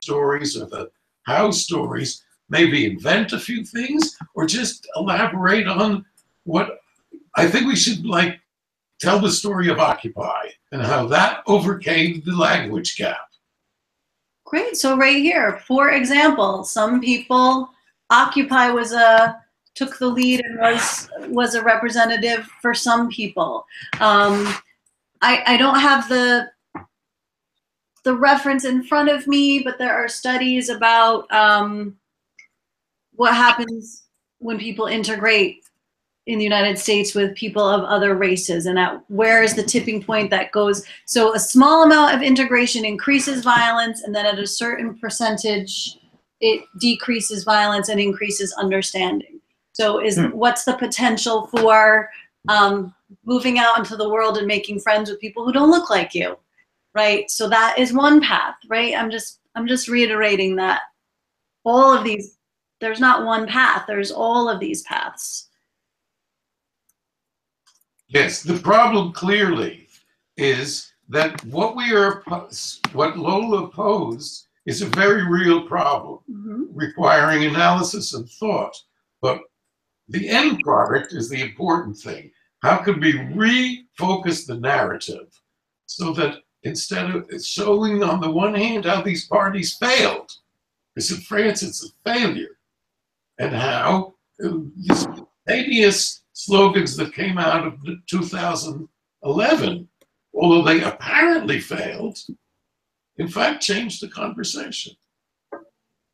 stories or the how stories, maybe invent a few things or just elaborate on what I think we should like tell the story of Occupy and how that overcame the language gap. Great. So right here, for example, some people, Occupy took the lead and was a representative for some people. I don't have the reference in front of me, but there are studies about what happens when people integrate in the United States with people of other races, and where is the tipping point that goes. So a small amount of integration increases violence, and then at a certain percentage, it decreases violence and increases understanding. So what's the potential for moving out into the world and making friends with people who don't look like you, right? So that is one path, right? I'm just reiterating that all of these, there's not one path, there's all of these paths. Yes, the problem clearly is that what Lola posed is a very real problem, requiring analysis and thought. But the end product is the important thing. How can we refocus the narrative so that instead of showing on the one hand how these parties failed, because in France it's a failure, and how these hideous slogans that came out of 2011, although they apparently failed, in fact changed the conversation.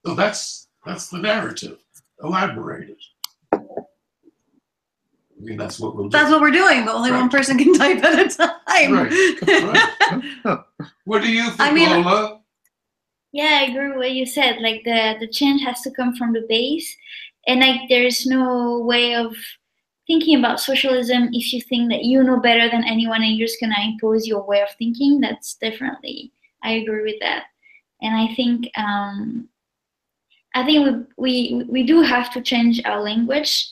So that's the narrative. Elaborate it. I mean, that's what we'll do. That's what we're doing, but only one person can type at a time. Right. What do you think, Lola? Yeah, I agree with what you said. Like the change has to come from the base, and like there's no way of thinking about socialism if you think that you know better than anyone and you're just gonna impose your way of thinking. That's definitely, I agree with that. And I think we do have to change our language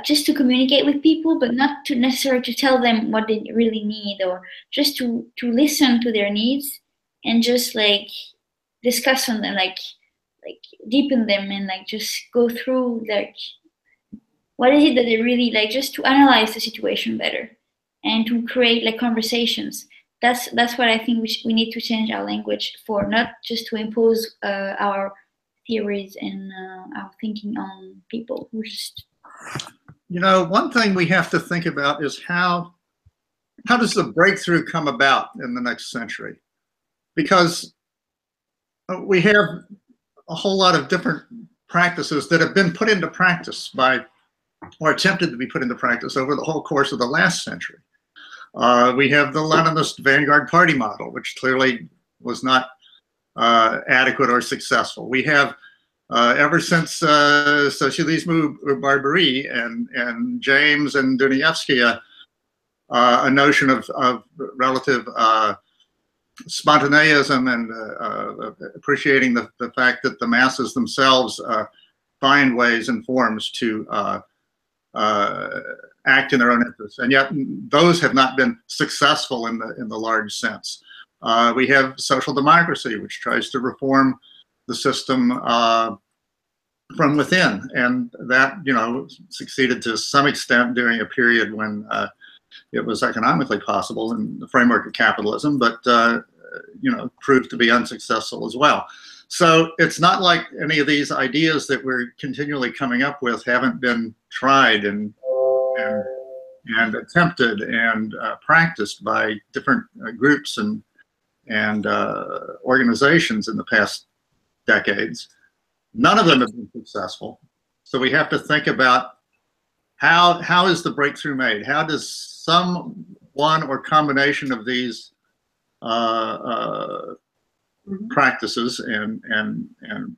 just to communicate with people, but not to necessarily to tell them what they really need, or just to listen to their needs and just like discuss on them, like deepen them, and like just go through like what is it that they really like, just to analyze the situation better and to create like conversations. That's what I think we need to change our language for, not just to impose our theories and our thinking on people who just. You know, one thing we have to think about is how does the breakthrough come about in the next century? Because we have a whole lot of different practices that have been put into practice or attempted to be put into practice over the whole course of the last century. We have the Leninist vanguard party model, which clearly was not adequate or successful. We have, ever since Socialisme ou Barbarie and James and Dostoevsky, a notion of relative spontaneism and appreciating the fact that the masses themselves find ways and forms to act in their own interests, and yet those have not been successful in the large sense. We have social democracy, which tries to reform the system from within, and that succeeded to some extent during a period when it was economically possible in the framework of capitalism, but proved to be unsuccessful as well. So it's not like any of these ideas that we're continually coming up with haven't been tried and attempted and practiced by different groups and organizations in the past decades. None of them have been successful. So we have to think about how is the breakthrough made? How does some one or combination of these practices and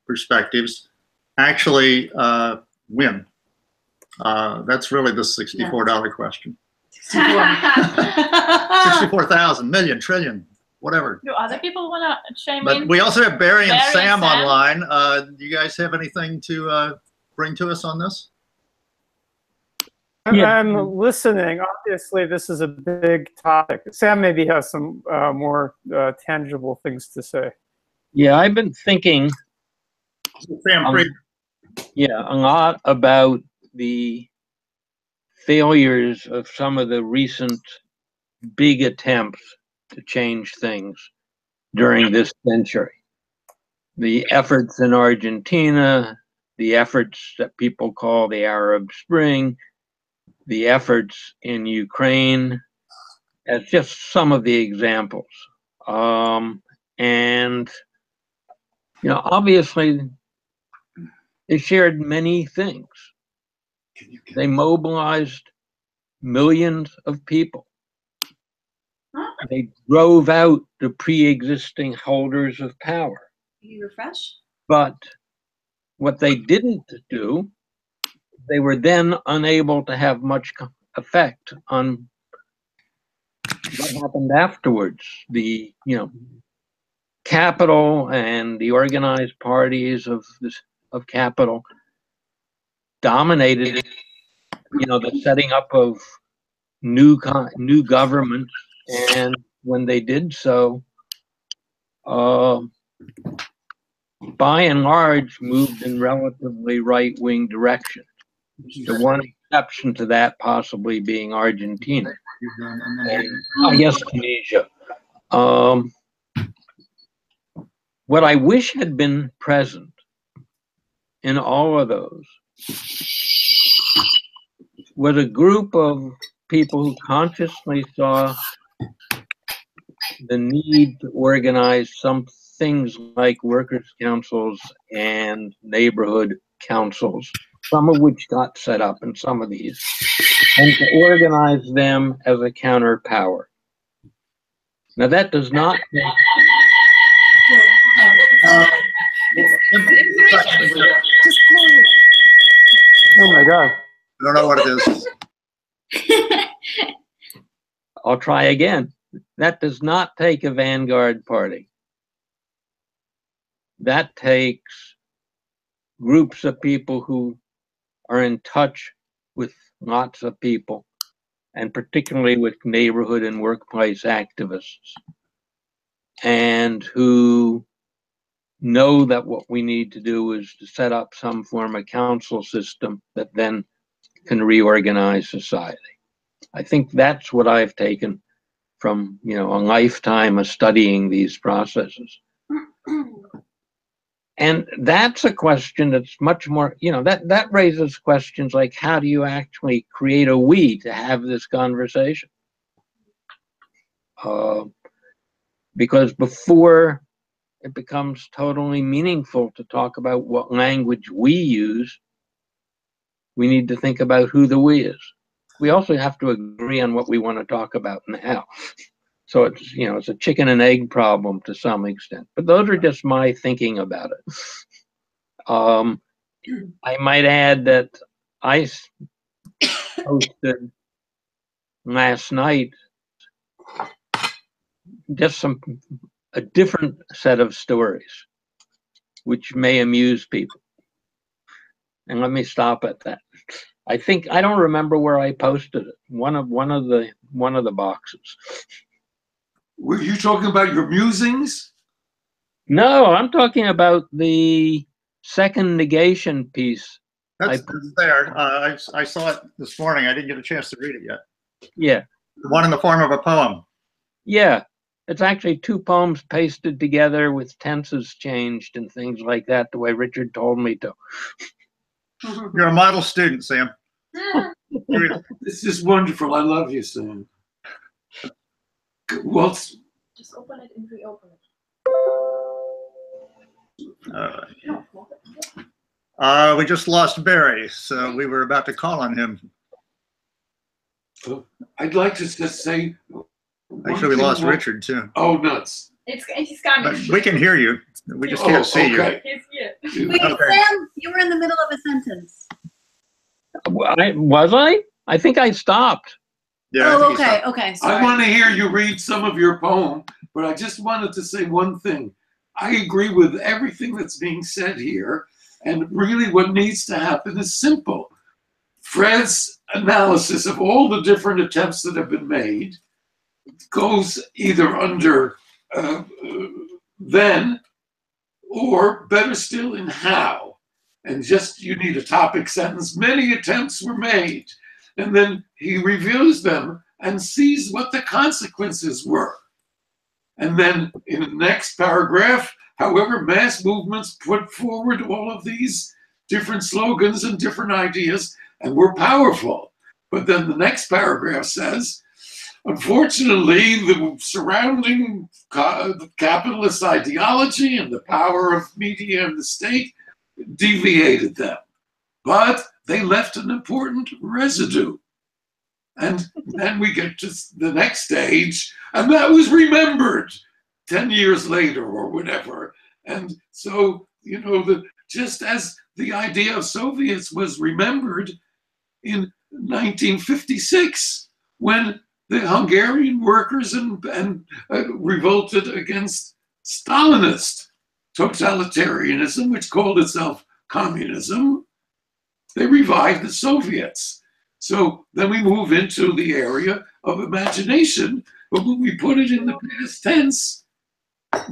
perspectives actually win? That's really the $64 question. 64,000, million, trillion, whatever. Do other people want to chime in? But we also have Barry and Sam online. Do you guys have anything to bring to us on this? I'm listening. Obviously, this is a big topic. Sam maybe has some more tangible things to say. Yeah, I've been thinking Sam Fried. a lot about the failures of some of the recent big attempts to change things during this century. The efforts in Argentina, the efforts that people call the Arab Spring, the efforts in Ukraine, as just some of the examples. And, obviously, they shared many things. They mobilized millions of people. They drove out the pre-existing holders of power. Can you refresh? But what they didn't do, they were then unable to have much effect on what happened afterwards. The, capital and the organized parties of capital dominated, the setting up of new governments, and when they did so, by and large, moved in relatively right-wing direction. The one exception to that possibly being Argentina, and I guess Tunisia. What I wish had been present in all of those was a group of people who consciously saw the need to organize some things like workers' councils and neighborhood councils, some of which got set up in some of these, and to organize them as a counter power. Now that does not Oh my God. I don't know what it is. I'll try again. That does not take a vanguard party. That takes groups of people who are in touch with lots of people, and particularly with neighborhood and workplace activists, and who know that what we need to do is to set up some form of council system that then can reorganize society. I think that's what I've taken from, a lifetime of studying these processes. And that's a question that's much more, that raises questions like, how do you actually create a we to have this conversation? Because before it becomes totally meaningful to talk about what language we use, we need to think about who the we is. We also have to agree on what we want to talk about now. So it's, it's a chicken and egg problem to some extent, but those are just my thinking about it. I might add that I posted last night just a different set of stories, which may amuse people. And let me stop at that. I don't remember where I posted it. One of the boxes. Were you talking about your musings? No, I'm talking about the second negation piece. That's there. I saw it this morning. I didn't get a chance to read it yet. Yeah. The one in the form of a poem. Yeah. It's actually two poems pasted together with tenses changed and things like that, the way Richard told me to. You're a model student, Sam. This is wonderful. I love you, Sam. Well, Just open it and reopen it. We just lost Barry, so we were about to call on him. I'd like to just say. Actually, we lost Richard too. Oh, nuts! He's coming. But we can hear you. We just can't see you. He's here. Wait, Sam, you were in the middle of a sentence. Was I? I think I stopped. Yeah. Oh, okay, okay. Sorry. I want to hear you read some of your poem, but I just wanted to say one thing. I agree with everything that's being said here, and really what needs to happen is simple. Fred's analysis of all the different attempts that have been made goes either under then or better still, in how. And just, you need a topic sentence. Many attempts were made. And then he reviews them and sees what the consequences were. And then in the next paragraph, however, mass movements put forward all of these different slogans and different ideas and were powerful. But then the next paragraph says, unfortunately, the surrounding capitalist ideology and the power of media and the state deviated them. But they left an important residue. And then we get to the next stage, and that was remembered 10 years later or whatever. And so, you know, just as the idea of Soviets was remembered in 1956, when the Hungarian workers revolted against Stalinist totalitarianism, which called itself communism, they revived the Soviets. So then we move into the area of imagination, but when we put it in the past tense,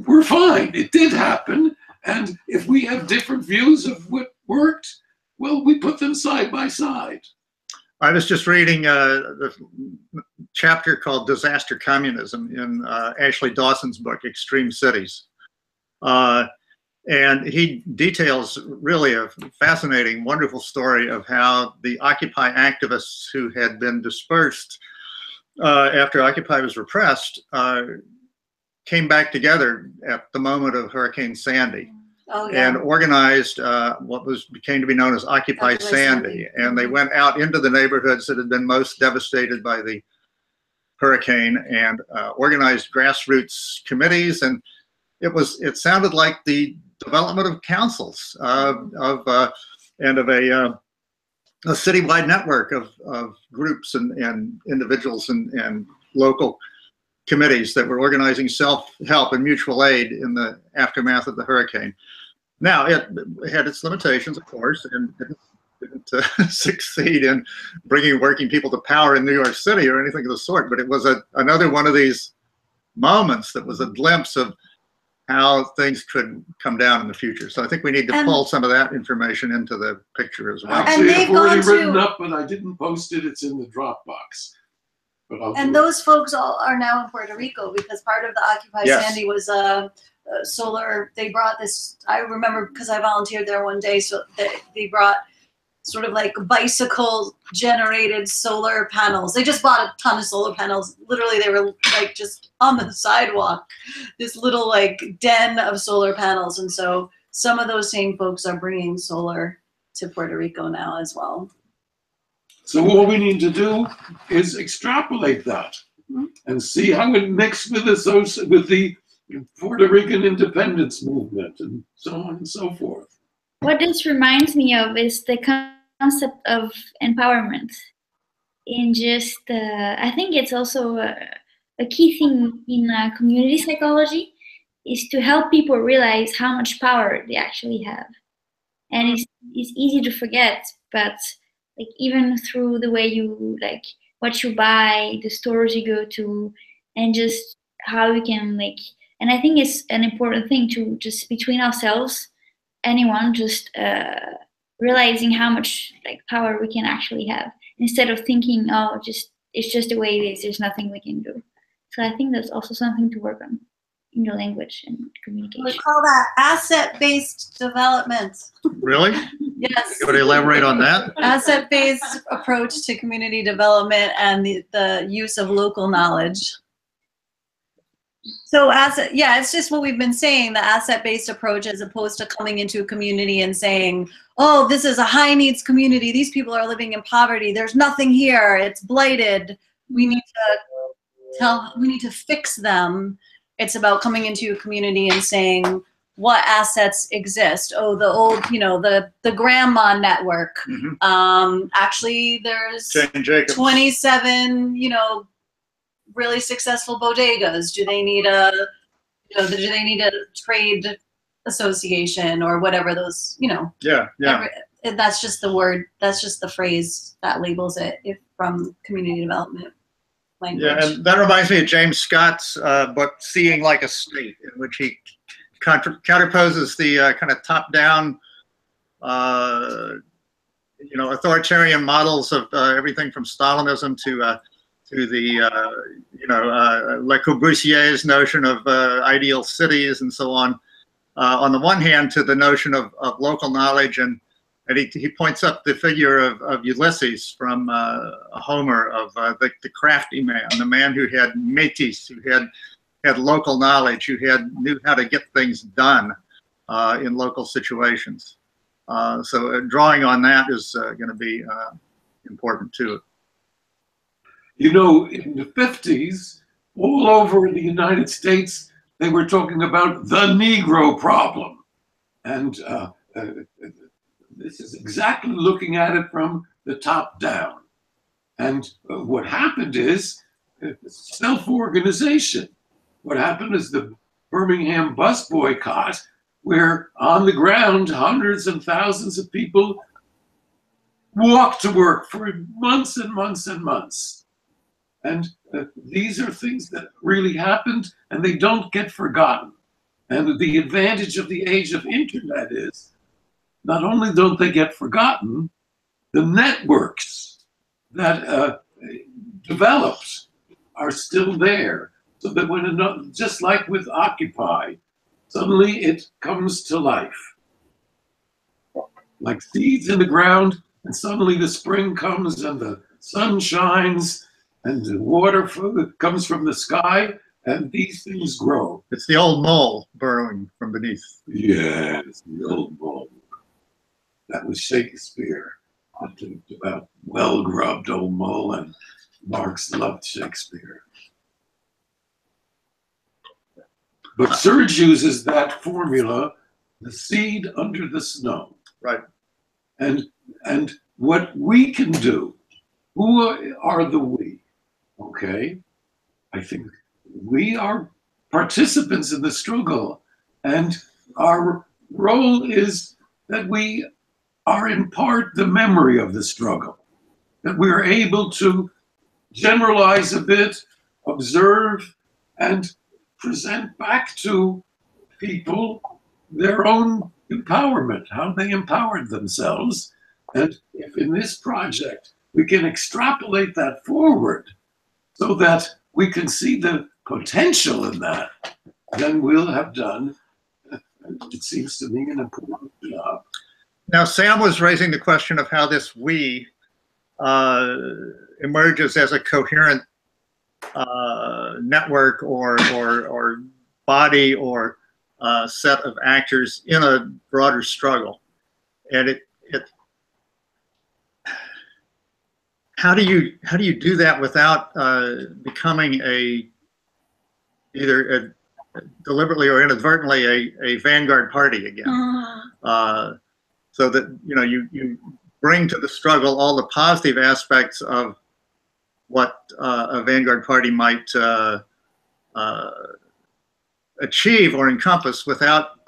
we're fine. It did happen. And if we have different views of what worked, well, we put them side by side. I was just reading the chapter called Disaster Communism in Ashley Dawson's book, Extreme Cities. And he details really a fascinating, wonderful story of how the Occupy activists who had been dispersed after Occupy was repressed came back together at the moment of Hurricane Sandy. Oh, yeah. And organized what became to be known as Occupy Sandy. And they went out into the neighborhoods that had been most devastated by the hurricane and organized grassroots committees. And it sounded like the development of councils and of a citywide network of groups and individuals and local committees that were organizing self-help and mutual aid in the aftermath of the hurricane. Now, it had its limitations, of course, and didn't succeed in bringing working people to power in New York City or anything of the sort, but it was another one of these moments that was a glimpse of how things could come down in the future. So I think we need to pull some of that information into the picture as well. Actually, I've already written up, but I didn't post it. It's in the Dropbox. And those folks all are now in Puerto Rico because part of the Occupy Sandy was solar. They brought this, I remember because I volunteered there one day, so they brought sort of like bicycle generated solar panels. They just bought a ton of solar panels. Literally, they were like just on the sidewalk, this little like den of solar panels. And so some of those same folks are bringing solar to Puerto Rico now as well. So all we need to do is extrapolate that and see how it mixed with the Puerto Rican independence movement and so on and so forth. What this reminds me of is the concept of empowerment. In just, I think it's also a key thing in community psychology is to help people realize how much power they actually have. And it's easy to forget, but like even through the way you like what you buy, the stores you go to, and just how you can like, and I think it's an important thing to just between ourselves, anyone just realizing how much like power we can actually have instead of thinking, oh, it's just the way it is, there's nothing we can do. So I think that's also something to work on in the language and communication. We call that asset-based development. Really? Yes. You want to elaborate on that? Asset-based approach to community development and the use of local knowledge. So it's just what we've been saying, the asset-based approach as opposed to coming into a community and saying, oh, this is a high needs community. These people are living in poverty. There's nothing here. It's blighted. We need to fix them. It's about coming into a community and saying what assets exist. Oh, the old, the grandma network. Actually, there's 27, really successful bodegas. Do they need a trade association or whatever those, Yeah. That's just the word. That's just the phrase that labels it from community development language. Yeah, and that reminds me of James Scott's book, Seeing Like a State, in which he counterposes the kind of top-down, authoritarian models of everything from Stalinism to the, Le Corbusier's notion of ideal cities and so on the one hand, to the notion of local knowledge, and he points up the figure of Ulysses from Homer, of the crafty man, the man who had métis, who had local knowledge, who knew how to get things done in local situations. So drawing on that is going to be important too. You know, in the 50s, all over the United States, they were talking about the Negro problem. And this is exactly looking at it from the top down. And what happened is self-organization. What happened is the Birmingham bus boycott, where on the ground, hundreds and thousands of people walked to work for months and months and months. And these are things that really happened, and they don't get forgotten. And the advantage of the age of internet is not only don't they get forgotten, the networks that developed are still there. So that when, just like with Occupy, suddenly it comes to life. Like seeds in the ground, and suddenly the spring comes and the sun shines and the water comes from the sky, and these things grow. It's the old mole burrowing from beneath. Yes, the old mole. That was Shakespeare. About well-grubbed old mole, and Marx loved Shakespeare. But Serge uses that formula, the seed under the snow. Right. And what we can do, who are the we? Okay, I think we are participants in the struggle, and our role is that we are in part the memory of the struggle, that we are able to generalize a bit, observe, and present back to people their own empowerment, how they empowered themselves. And if in this project we can extrapolate that forward so that we can see the potential in that, then we'll have done, it seems to me, an important job. Now, Sam was raising the question of how this we emerges as a coherent network or body or set of actors in a broader struggle. And how do you do that without becoming either deliberately or inadvertently a vanguard party again? So that you bring to the struggle all the positive aspects of what a vanguard party might achieve or encompass without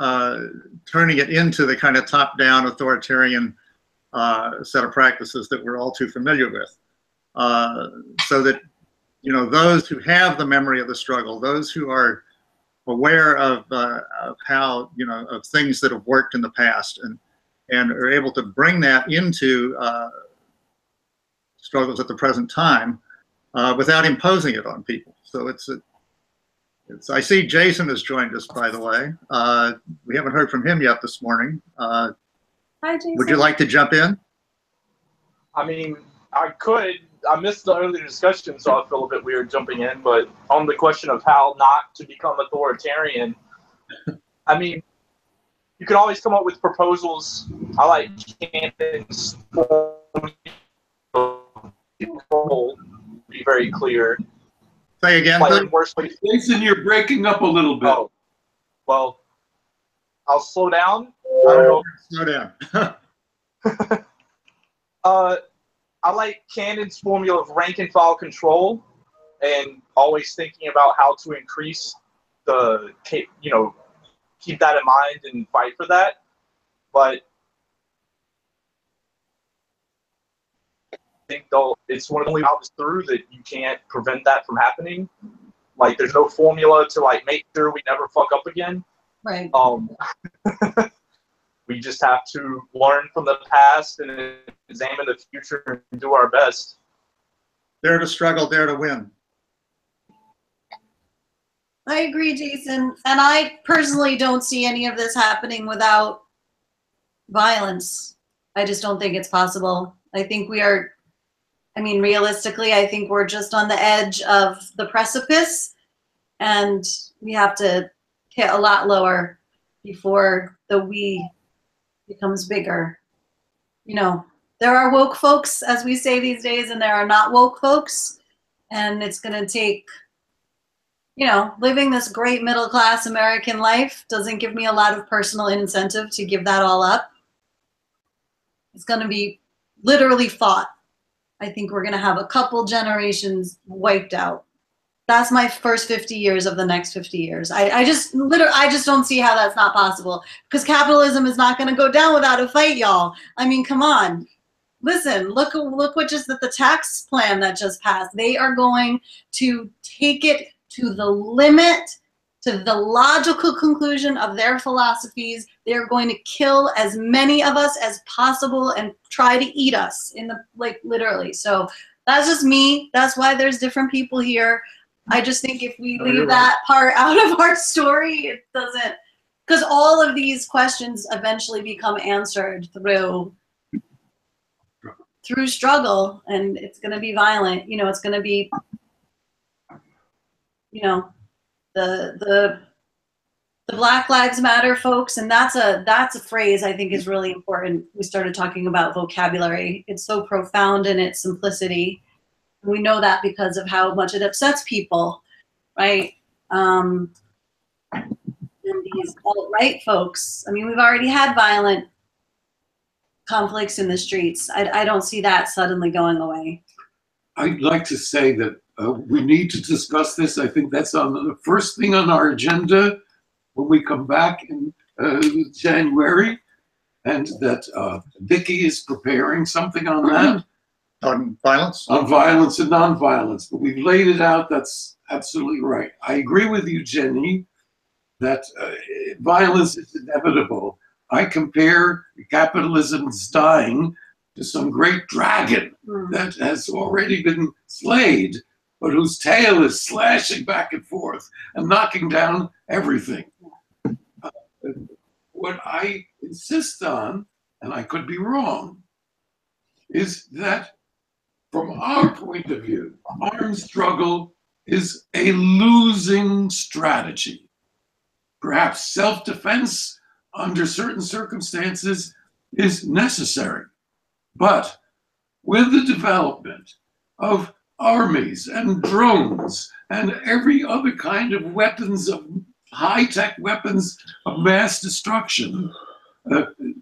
turning it into the kind of top-down authoritarian set of practices that we're all too familiar with. So that those who have the memory of the struggle, those who are aware of how of things that have worked in the past, and are able to bring that into struggles at the present time without imposing it on people. So I see Jason has joined us, by the way. We haven't heard from him yet this morning. Hi, Jason. Would you like to jump in? I mean, I could. I missed the earlier discussion, so I feel a bit weird jumping in. But on the question of how not to become authoritarian, I mean, you can always come up with proposals. I like Cannon's be very clear. Say again, Like, please. in worst way. Jason, you're breaking up a little bit. Oh, well, I'll slow down. I don't know. Slow down. I like Cannon's formula of rank and file control, and always thinking about how to increase the, keep that in mind and fight for that. But I think it's one of the only routes through that you can't prevent that from happening. Like, there's no formula to make sure we never fuck up again. Right. We just have to learn from the past and examine the future and do our best. Dare to struggle, dare to win. I agree, Jason. And I personally don't see any of this happening without violence. I just don't think it's possible. I think we are, I mean, realistically, I think we're just on the edge of the precipice, and we have to hit a lot lower before the we becomes bigger. You know, there are woke folks, as we say these days, and there are not woke folks. And it's going to take, you know, living this great middle class American life doesn't give me a lot of personal incentive to give that all up. It's going to be literally fought. I think we're going to have a couple generations wiped out. That's my first 50 years of the next 50 years. I just don't see how that's not possible, because capitalism is not going to go down without a fight, y'all. I mean, come on. Listen, look what just the tax plan that just passed. They are going to take it to the limit, to the logical conclusion of their philosophies. They are going to kill as many of us as possible and try to eat us in the, like, literally. So that's just me. That's why there's different people here. I just think if we leave that part out of our story, it doesn't, because all of these questions eventually become answered through struggle, and it's going to be violent. You know, it's going to be, you know, the Black Lives Matter folks, and that's a phrase I think is really important. We started talking about vocabulary. It's so profound in its simplicity. We know that because of how much it upsets people, right? And these alt-right folks, I mean, we've already had violent conflicts in the streets. I don't see that suddenly going away. I'd like to say that we need to discuss this. I think that's on the first thing on our agenda when we come back in January, and that Vicky is preparing something on that. On violence? On violence and nonviolence, but we've laid it out. That's absolutely right. I agree with you, Jenny, that violence is inevitable. I compare capitalism's dying to some great dragon that has already been slayed, but whose tail is slashing back and forth and knocking down everything. What I insist on, and I could be wrong, is that from our point of view, armed struggle is a losing strategy. Perhaps self-defense under certain circumstances is necessary. But with the development of armies and drones and every other kind of weapons, of high-tech weapons of mass destruction,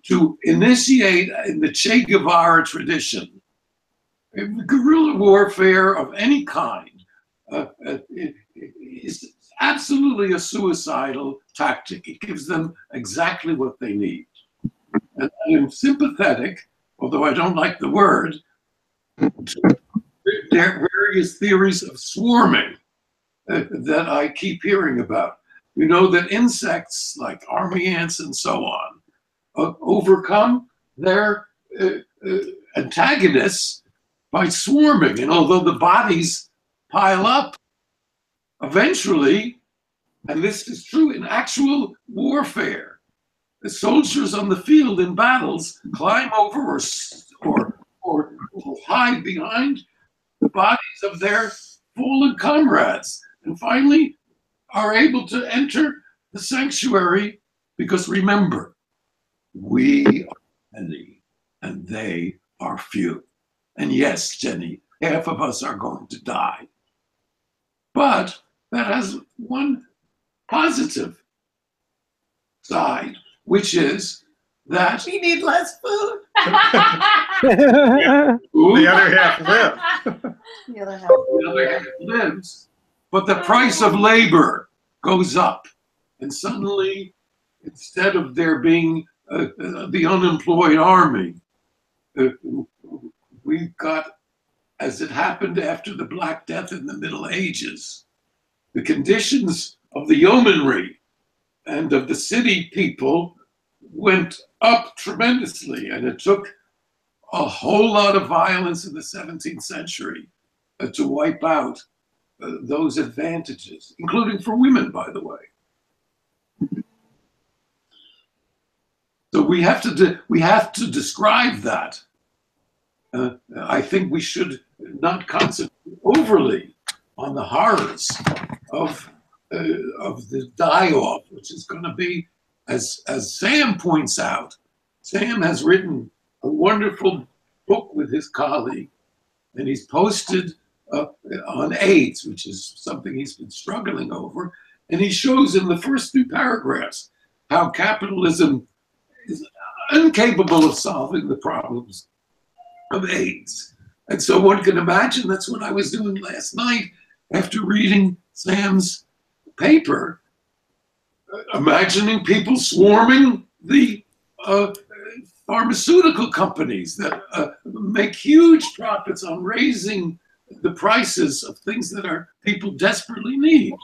to initiate in the Che Guevara tradition, guerrilla warfare of any kind is absolutely a suicidal tactic. It gives them exactly what they need. And I'm sympathetic, although I don't like the word, to various theories of swarming that I keep hearing about. We know that insects like army ants and so on overcome their antagonists by swarming. And although the bodies pile up, eventually, and this is true in actual warfare, the soldiers on the field in battles climb over or hide behind the bodies of their fallen comrades, and finally are able to enter the sanctuary, because remember, we are many and they are few. And yes, Jenny, half of us are going to die. But that has one positive side, which is that We need less food. The other half live. The other half. the other half lives, but the price of labor goes up. And suddenly, instead of there being the unemployed army, we've got, as it happened after the Black Death in the Middle Ages, the conditions of the yeomanry and of the city people went up tremendously, and it took a whole lot of violence in the 17th century to wipe out those advantages, including for women, by the way. So we have to describe that. I think we should not concentrate overly on the horrors of the die-off, which is going to be, as Sam points out. Sam has written a wonderful book with his colleague, and he's posted on AIDS, which is something he's been struggling over. And he shows in the first 2 paragraphs how capitalism is incapable of solving the problems of AIDS. And so one can imagine that's what I was doing last night after reading Sam's paper, imagining people swarming the pharmaceutical companies that make huge profits on raising the prices of things that people desperately need.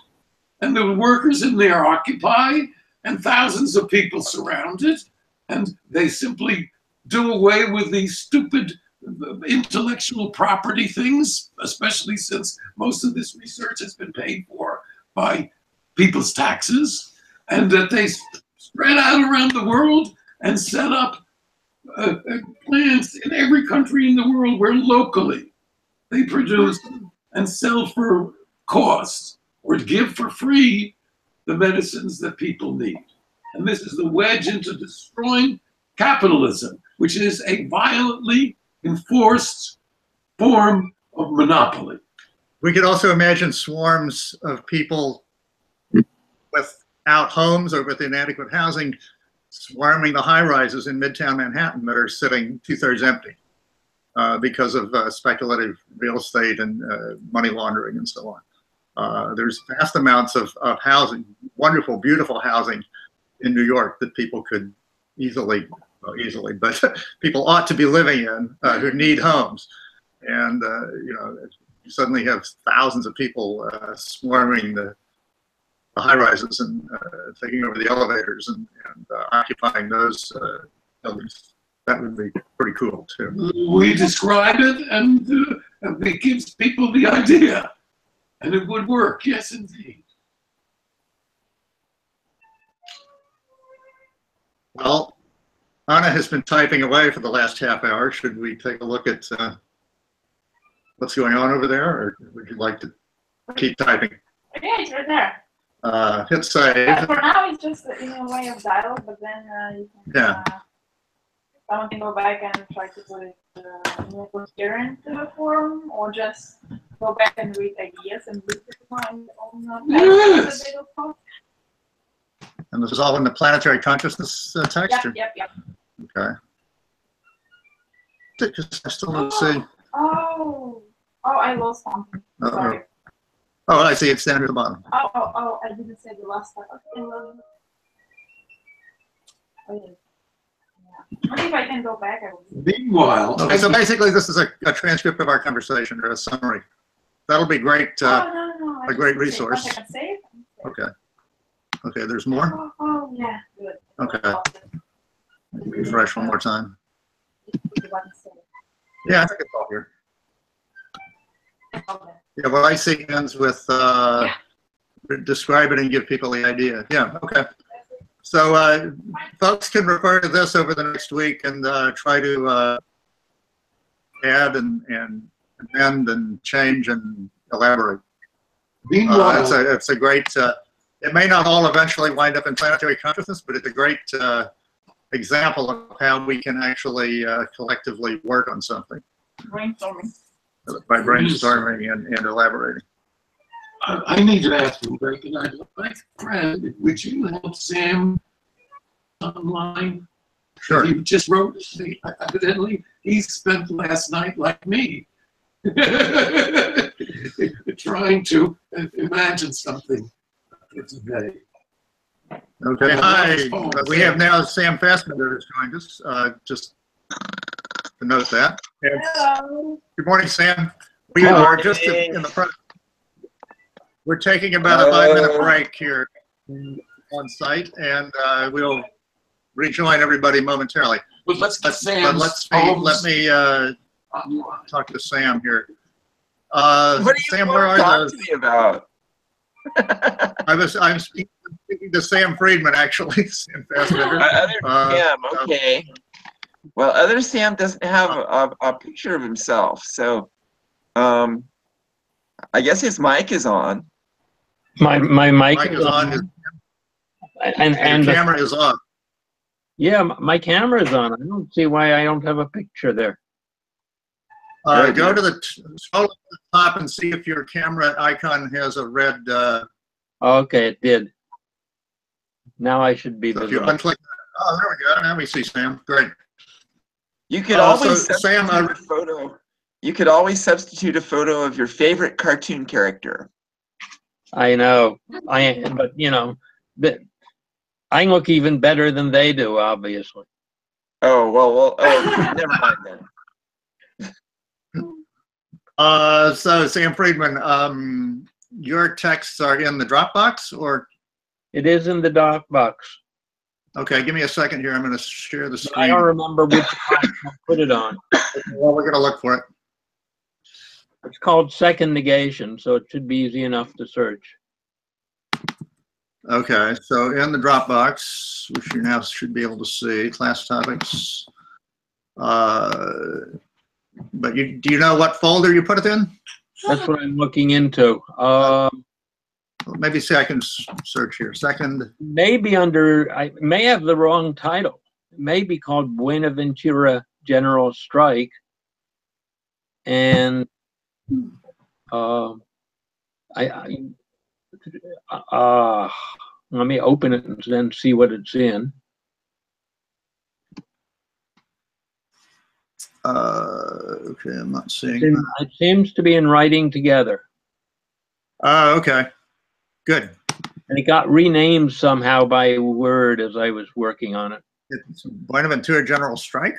And the workers in there occupy, and thousands of people surround it, and they simply do away with these stupid intellectual property things, especially since most of this research has been paid for by people's taxes, and that they spread out around the world and set up plants in every country in the world where locally they produce and sell for cost or give for free the medicines that people need. And this is the wedge into destroying capitalism, which is a violently enforced form of monopoly. We could also imagine swarms of people without homes or with inadequate housing swarming the high-rises in Midtown Manhattan that are sitting 2/3 empty because of speculative real estate and money laundering and so on. There's vast amounts of housing, wonderful, beautiful housing in New York that people could easily, but people ought to be living in who need homes. And, you suddenly have thousands of people swarming the high-rises and taking over the elevators and occupying those buildings. That would be pretty cool, too. We describe it, and it gives people the idea. And it would work, yes, indeed. Well, Anna has been typing away for the last half hour. Should we take a look at what's going on over there, or would you like to keep typing? Yeah, it's right there. Hit save. For now, it's just in a way of dialogue, but then you can, someone can go back and try to put it more coherent form, or just go back and read ideas and read it on Yes. And this is all in the planetary consciousness text? Yep. Okay. I still don't see. Oh, I lost something. Sorry. Oh, I see. It's down at the bottom. Oh, I didn't say the last part. Okay, well. Okay. Maybe if I can go back, I will. Meanwhile, Okay, so basically this is a transcript of our conversation, or a summary. That'll be great. No. A great resource. I can save. Okay. Okay, there's more? Oh, yeah, good. Okay. Refresh one more time. Yeah, I think it's all here. Yeah, what I see ends with describe it and give people the idea. Yeah, okay. So folks can refer to this over the next week and try to add and amend and change and elaborate. meanwhile, It's a great, it may not all eventually wind up in planetary consciousness, but it's a great example of how we can actually collectively work on something. Brainstorming. By brainstorming and elaborating. I need to ask you, Greg, and I'd like, Fred, would you help Sam online? Sure. He just wrote, evidently, he spent last night like me, trying to imagine something for today. Okay, hi. We have now Sam Fassbender who's joined us, just to note that. And Hello. good morning, Sam. We are just in the front. We're taking about a 5-minute break here. on site, and we'll rejoin everybody momentarily. But let's get But Sam's let me talk to Sam here. What do you Sam, want where to are talk the? to me about? I'm speaking to Sam Friedman, actually. Sam Fassbender. Other Sam, okay. Well, other Sam doesn't have a picture of himself, so I guess his mic is on. My mic Mic is is on. on. And Your camera is off. yeah, my camera is on. I don't see why I don't have a picture there. Go to the scroll up to the top and see if your camera icon has a red. Okay, it did. Now I should be So if you visible. unclick, oh, there we go. Now we see Sam. Great. You could So, always Sam, substitute a photo. You could always substitute a photo of your favorite cartoon character. I know. But you know, I look even better than they do, obviously. Oh well. Oh, never mind then. So Sam Friedman, your texts are in the Dropbox, or? It is in the Dropbox. Okay, give me a second here. I'm going to share the I screen. don't remember which box I put it on. Well, we're going to look for it. It's called second negation, so it should be easy enough to search. Okay, so in the Dropbox, which you now should be able to see, class topics. But do you know what folder you put it in? That's what I'm looking into. Maybe see I can search here. Second. Maybe under, I may have the wrong title. It may be called Buenaventura General Strike. And let me open it and then see what it's in. Okay, I'm not seeing. It seems to be in Writing Together. Oh, okay. Good. And it got renamed somehow by Word as I was working on it. It's Buenaventura General Strike?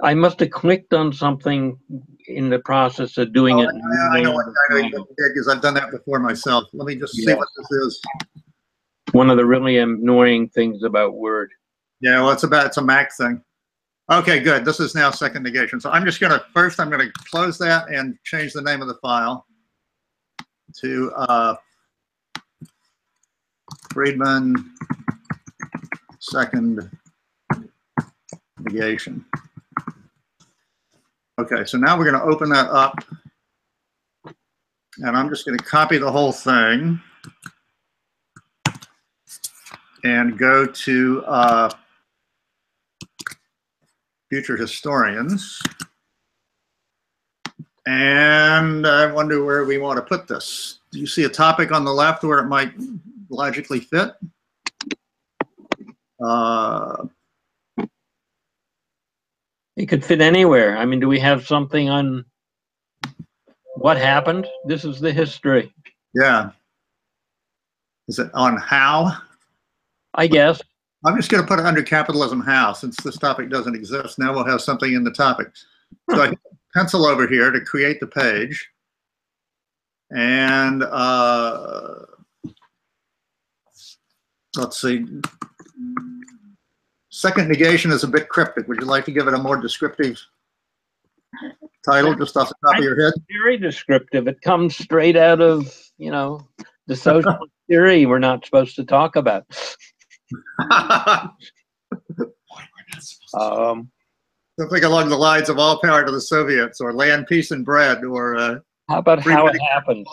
I must have clicked on something in the process of doing it. I know what you did, because I've done that before myself. Let me just see what this is. One of the really annoying things about Word. Yeah, well, it's a Mac thing. Okay, good. This is now second negation. So I'm just going to, first I'm going to close that and change the name of the file to Friedman second negation. Okay, so now we're going to open that up, and I'm just going to copy the whole thing and go to Future Historians. And I wonder where we want to put this. Do you see a topic on the left where it might logically fit? It could fit anywhere. I mean, do we have something on what happened? This is the history. Yeah. Is it on how? I guess. I'm just going to put it under capitalism how, since this topic doesn't exist. Now we'll have something in the topic. So I hit pencil over here to create the page. And let's see. Second negation is a bit cryptic. Would you like to give it a more descriptive title, just off the top of your head? Very descriptive. It comes straight out of, you know, the social theory we're not supposed to talk about. Something along the lines of all power to the Soviets, or land, peace, and bread, or how about how it happened?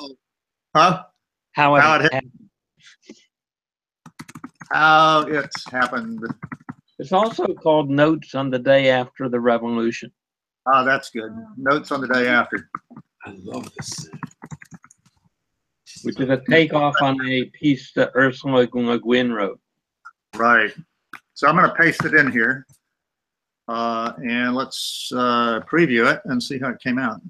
Huh? How it happened. How it's happened. It's also called Notes on the Day After the Revolution. Oh, that's good. Notes on the day after. I love this. Which is a takeoff on a piece that Ursula Le Guin wrote. Right. So I'm going to paste it in here. And let's preview it and see how it came out.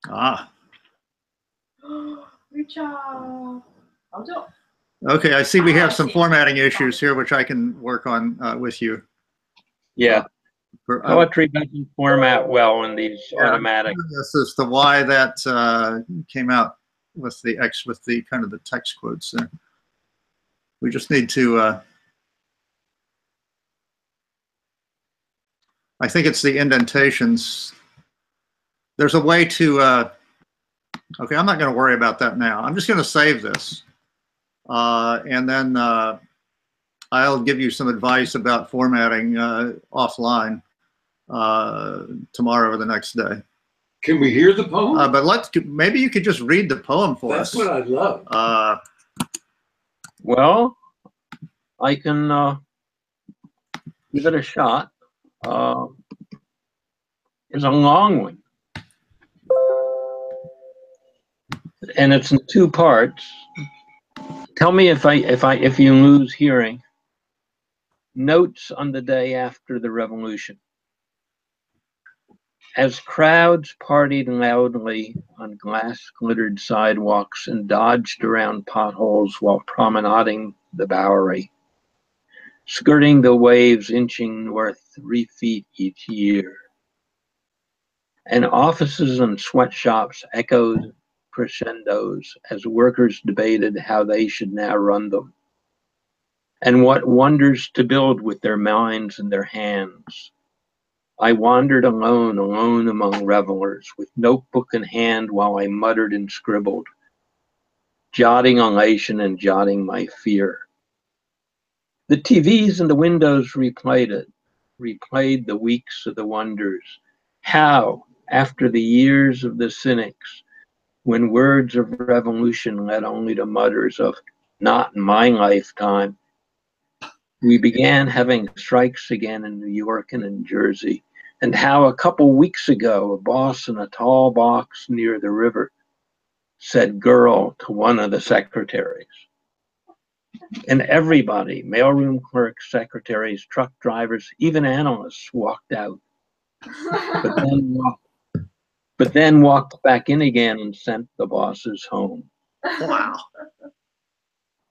Ah. Okay, I see we have some formatting issues here, which I can work on with you. Yeah. Poetry doesn't format well in these automatic. This is the why that came out with the kind of the text quotes there. We just need to. I think it's the indentations. There's a way to. Okay, I'm not going to worry about that now. I'm just going to save this, and then I'll give you some advice about formatting offline tomorrow or the next day. Can we hear the poem? But maybe you could just read the poem for us. That's what I'd love. Well, I can give it a shot. It's a long one, and it's in two parts. Tell me if you lose hearing. Notes on the day after the revolution. As crowds partied loudly on glass-glittered sidewalks and dodged around potholes while promenading the Bowery, skirting the waves inching north 3 feet each year. And offices and sweatshops echoed crescendos as workers debated how they should now run them, and what wonders to build with their minds and their hands. I wandered alone among revelers, with notebook in hand while I muttered and scribbled, jotting elation and jotting my fear. The TVs in the windows replayed the weeks of the wonders. How, after the years of the cynics, when words of revolution led only to mutters of "not in my lifetime," we began having strikes again in New York and in Jersey, and how a couple weeks ago, a boss in a tall box near the river said "girl" to one of the secretaries. And everybody, mailroom clerks, secretaries, truck drivers, even analysts, walked out, but then walked back in again and sent the bosses home. Wow.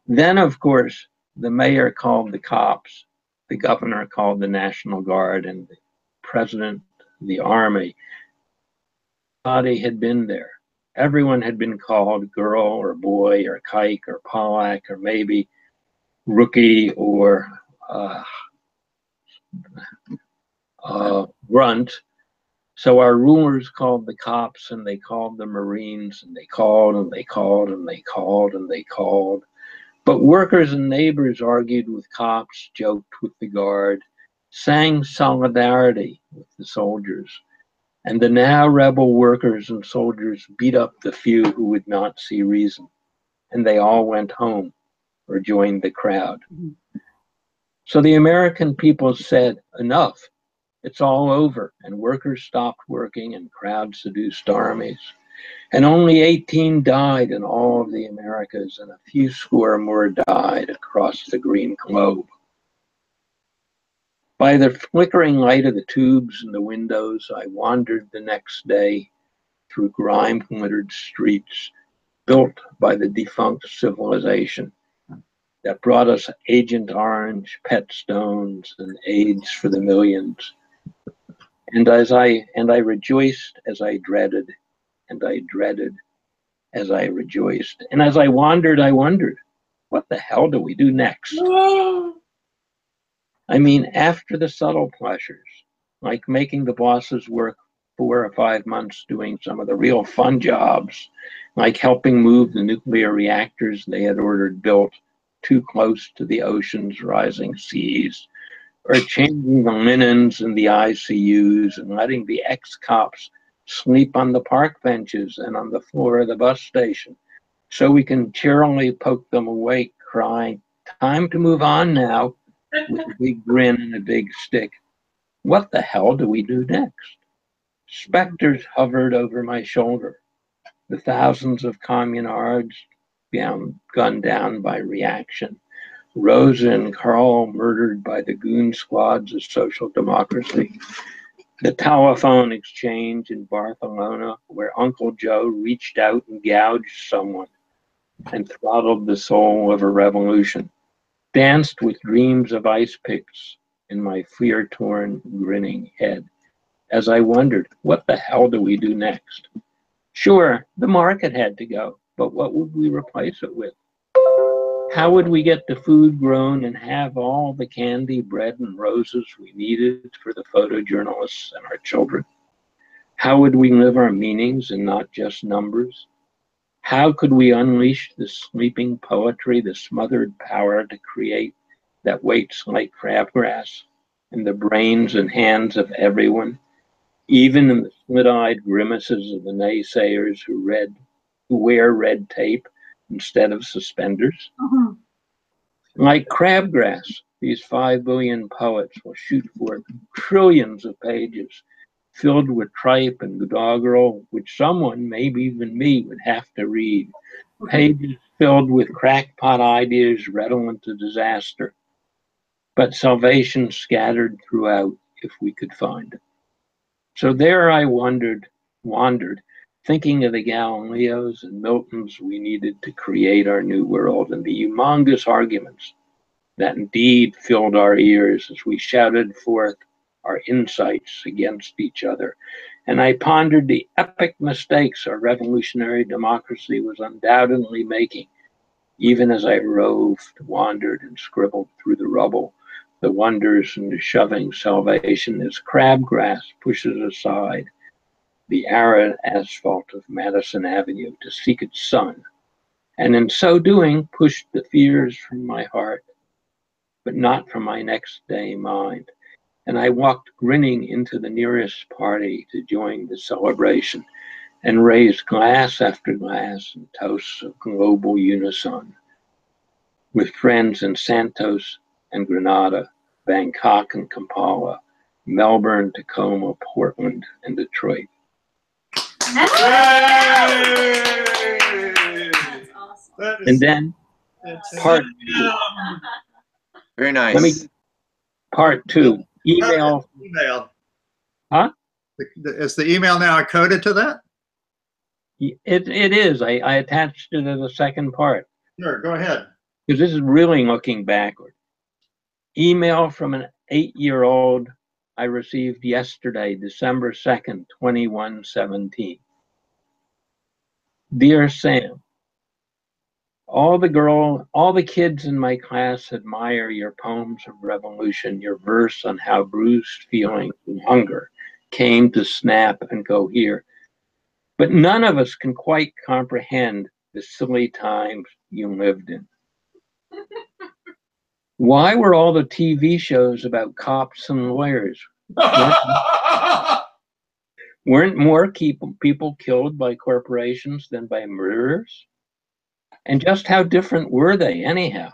Then, of course, the mayor called the cops, the governor called the National Guard, and the president, the army. Everybody had been there. Everyone had been called girl or boy or kike or Pollack or maybe rookie or grunt. So our rulers called the cops, and they called the Marines, and they called and they called and they called and they called. But workers and neighbors argued with cops, joked with the guard, sang solidarity with the soldiers. And the now rebel workers and soldiers beat up the few who would not see reason. And they all went home or joined the crowd. So the American people said, enough, it's all over. And workers stopped working and crowds seduced armies. And only 18 died in all of the Americas, and a few score more died across the green globe. By the flickering light of the tubes in the windows, I wandered the next day through grime-littered streets built by the defunct civilization that brought us Agent Orange, pet stones, and AIDS for the millions. And I rejoiced as I dreaded, and I dreaded as I rejoiced. And as I wondered, what the hell do we do next? I mean, after the subtle pleasures, like making the bosses work 4 or 5 months doing some of the real fun jobs, like helping move the nuclear reactors they had ordered built too close to the ocean's rising seas, or changing the linens in the ICUs and letting the ex-cops sleep on the park benches and on the floor of the bus station, so we can cheerily poke them awake, crying, "Time to move on now," with a big grin and a big stick. What the hell do we do next? Specters hovered over my shoulder. The thousands of communards gunned down by reaction. Rosa and Carl murdered by the goon squads of social democracy. The telephone exchange in Barcelona, where Uncle Joe reached out and gouged someone and throttled the soul of a revolution, danced with dreams of ice picks in my fear-torn, grinning head, as I wondered, what the hell do we do next? Sure, the market had to go, but what would we replace it with? How would we get the food grown and have all the candy, bread, and roses we needed for the photojournalists and our children? How would we live our meanings and not just numbers? How could we unleash the sleeping poetry, the smothered power to create that waits like crabgrass in the brains and hands of everyone, even in the slit-eyed grimaces of the naysayers who wear red tape instead of suspenders? Like crabgrass, these 5 billion poets will shoot forth trillions of pages filled with tripe and doggerel, which someone, maybe even me, would have to read. Pages filled with crackpot ideas redolent of disaster, but salvation scattered throughout if we could find it. So there I wandered, thinking of the Galileos and Miltons we needed to create our new world and the humongous arguments that indeed filled our ears as we shouted forth our insights against each other. And I pondered the epic mistakes our revolutionary democracy was undoubtedly making, even as I roved, wandered, and scribbled through the rubble, the wonders and the shoving salvation as crabgrass pushes aside the arid asphalt of Madison Avenue to seek its sun, and in so doing pushed the fears from my heart, but not from my next day mind. And I walked grinning into the nearest party to join the celebration and raised glass after glass in toasts of global unison with friends in Santos and Grenada, Bangkok and Kampala, Melbourne, Tacoma, Portland, and Detroit. That's awesome. And then part two. Very nice. Let me part two. Email. Huh? Is the email now encoded to that? It is. I attached it as a second part. Sure, go ahead. Because this is really looking backward. Email from an 8-year-old I received yesterday, December 2nd, 2117. Dear Sam, all the kids in my class admire your poems of revolution, your verse on how bruised feelings and hunger came to snap and cohere. But none of us can quite comprehend the silly times you lived in. Why were all the TV shows about cops and lawyers? Weren't more people killed by corporations than by murderers? And just how different were they anyhow?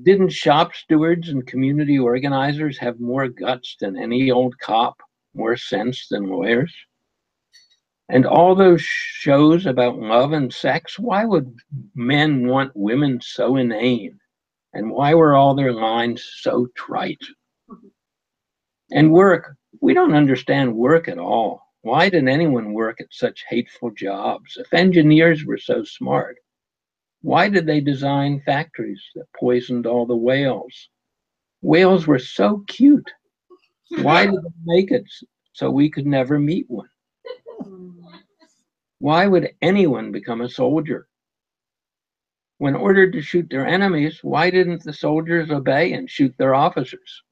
Didn't shop stewards and community organizers have more guts than any old cop, more sense than lawyers? And all those shows about love and sex, why would men want women so inane? And why were all their lines so trite? And work, we don't understand work at all. Why did anyone work at such hateful jobs? If engineers were so smart, why did they design factories that poisoned all the whales? Whales were so cute. Why did they make it so we could never meet one? Why would anyone become a soldier? When ordered to shoot their enemies, why didn't the soldiers obey and shoot their officers?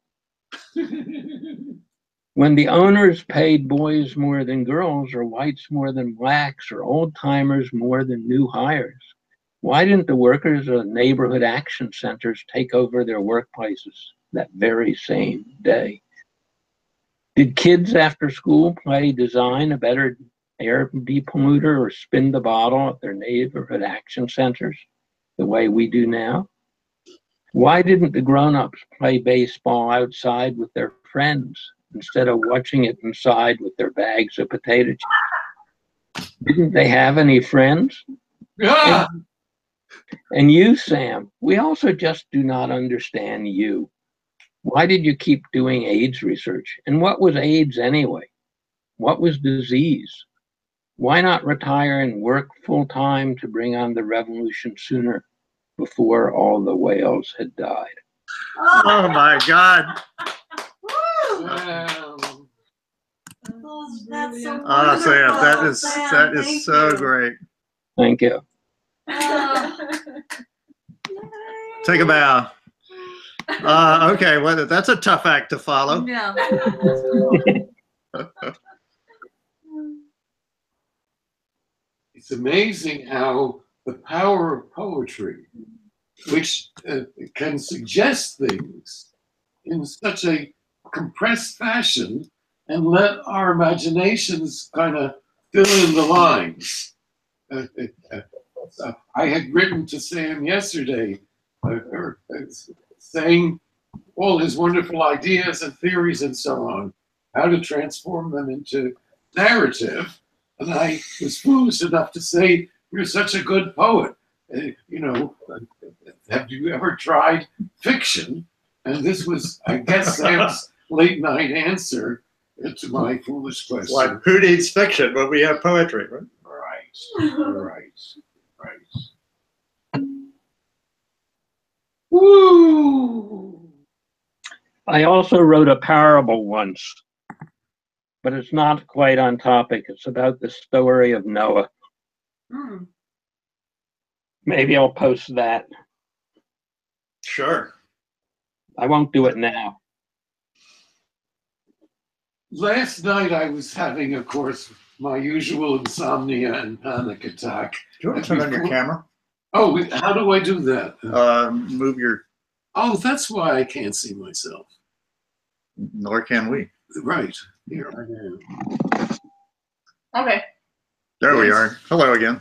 When the owners paid boys more than girls, or whites more than blacks, or old timers more than new hires, why didn't the workers of neighborhood action centers take over their workplaces that very same day? Did kids after school play design a better air depolluter or spin the bottle at their neighborhood action centers the way we do now? Why didn't the grown-ups play baseball outside with their friends instead of watching it inside with their bags of potato chips? Didn't they have any friends? Yeah. And you, Sam, we also just do not understand you. Why did you keep doing AIDS research? And what was AIDS anyway? What was disease? Why not retire and work full-time to bring on the revolution sooner, before all the whales had died? Oh my God. Those That's so Ah, Sam, that is Sam, that thank is so you. great. Thank you. Take a bow. Okay, well, that's a tough act to follow. Yeah. It's amazing how the power of poetry, which can suggest things in such a compressed fashion and let our imaginations kind of fill in the lines. I had written to Sam yesterday saying all his wonderful ideas and theories and so on, how to transform them into narrative. And I was foolish enough to say, "You're such a good poet. Have you ever tried fiction?" And this was, I guess, Sam's late night answer to my foolish question. Like, who needs fiction when we have poetry, right? Right. Woo! I also wrote a parable once, but it's not quite on topic. It's about the story of Noah. Hmm. Maybe I'll post that. Sure. I won't do it now. Last night I was having, of course, my usual insomnia and panic attack. Do you want to turn on your camera? Oh, how do I do that? Move your. Oh, that's why I can't see myself. Nor can we. Right. Here I am. Okay. There we Yes. are. Hello again.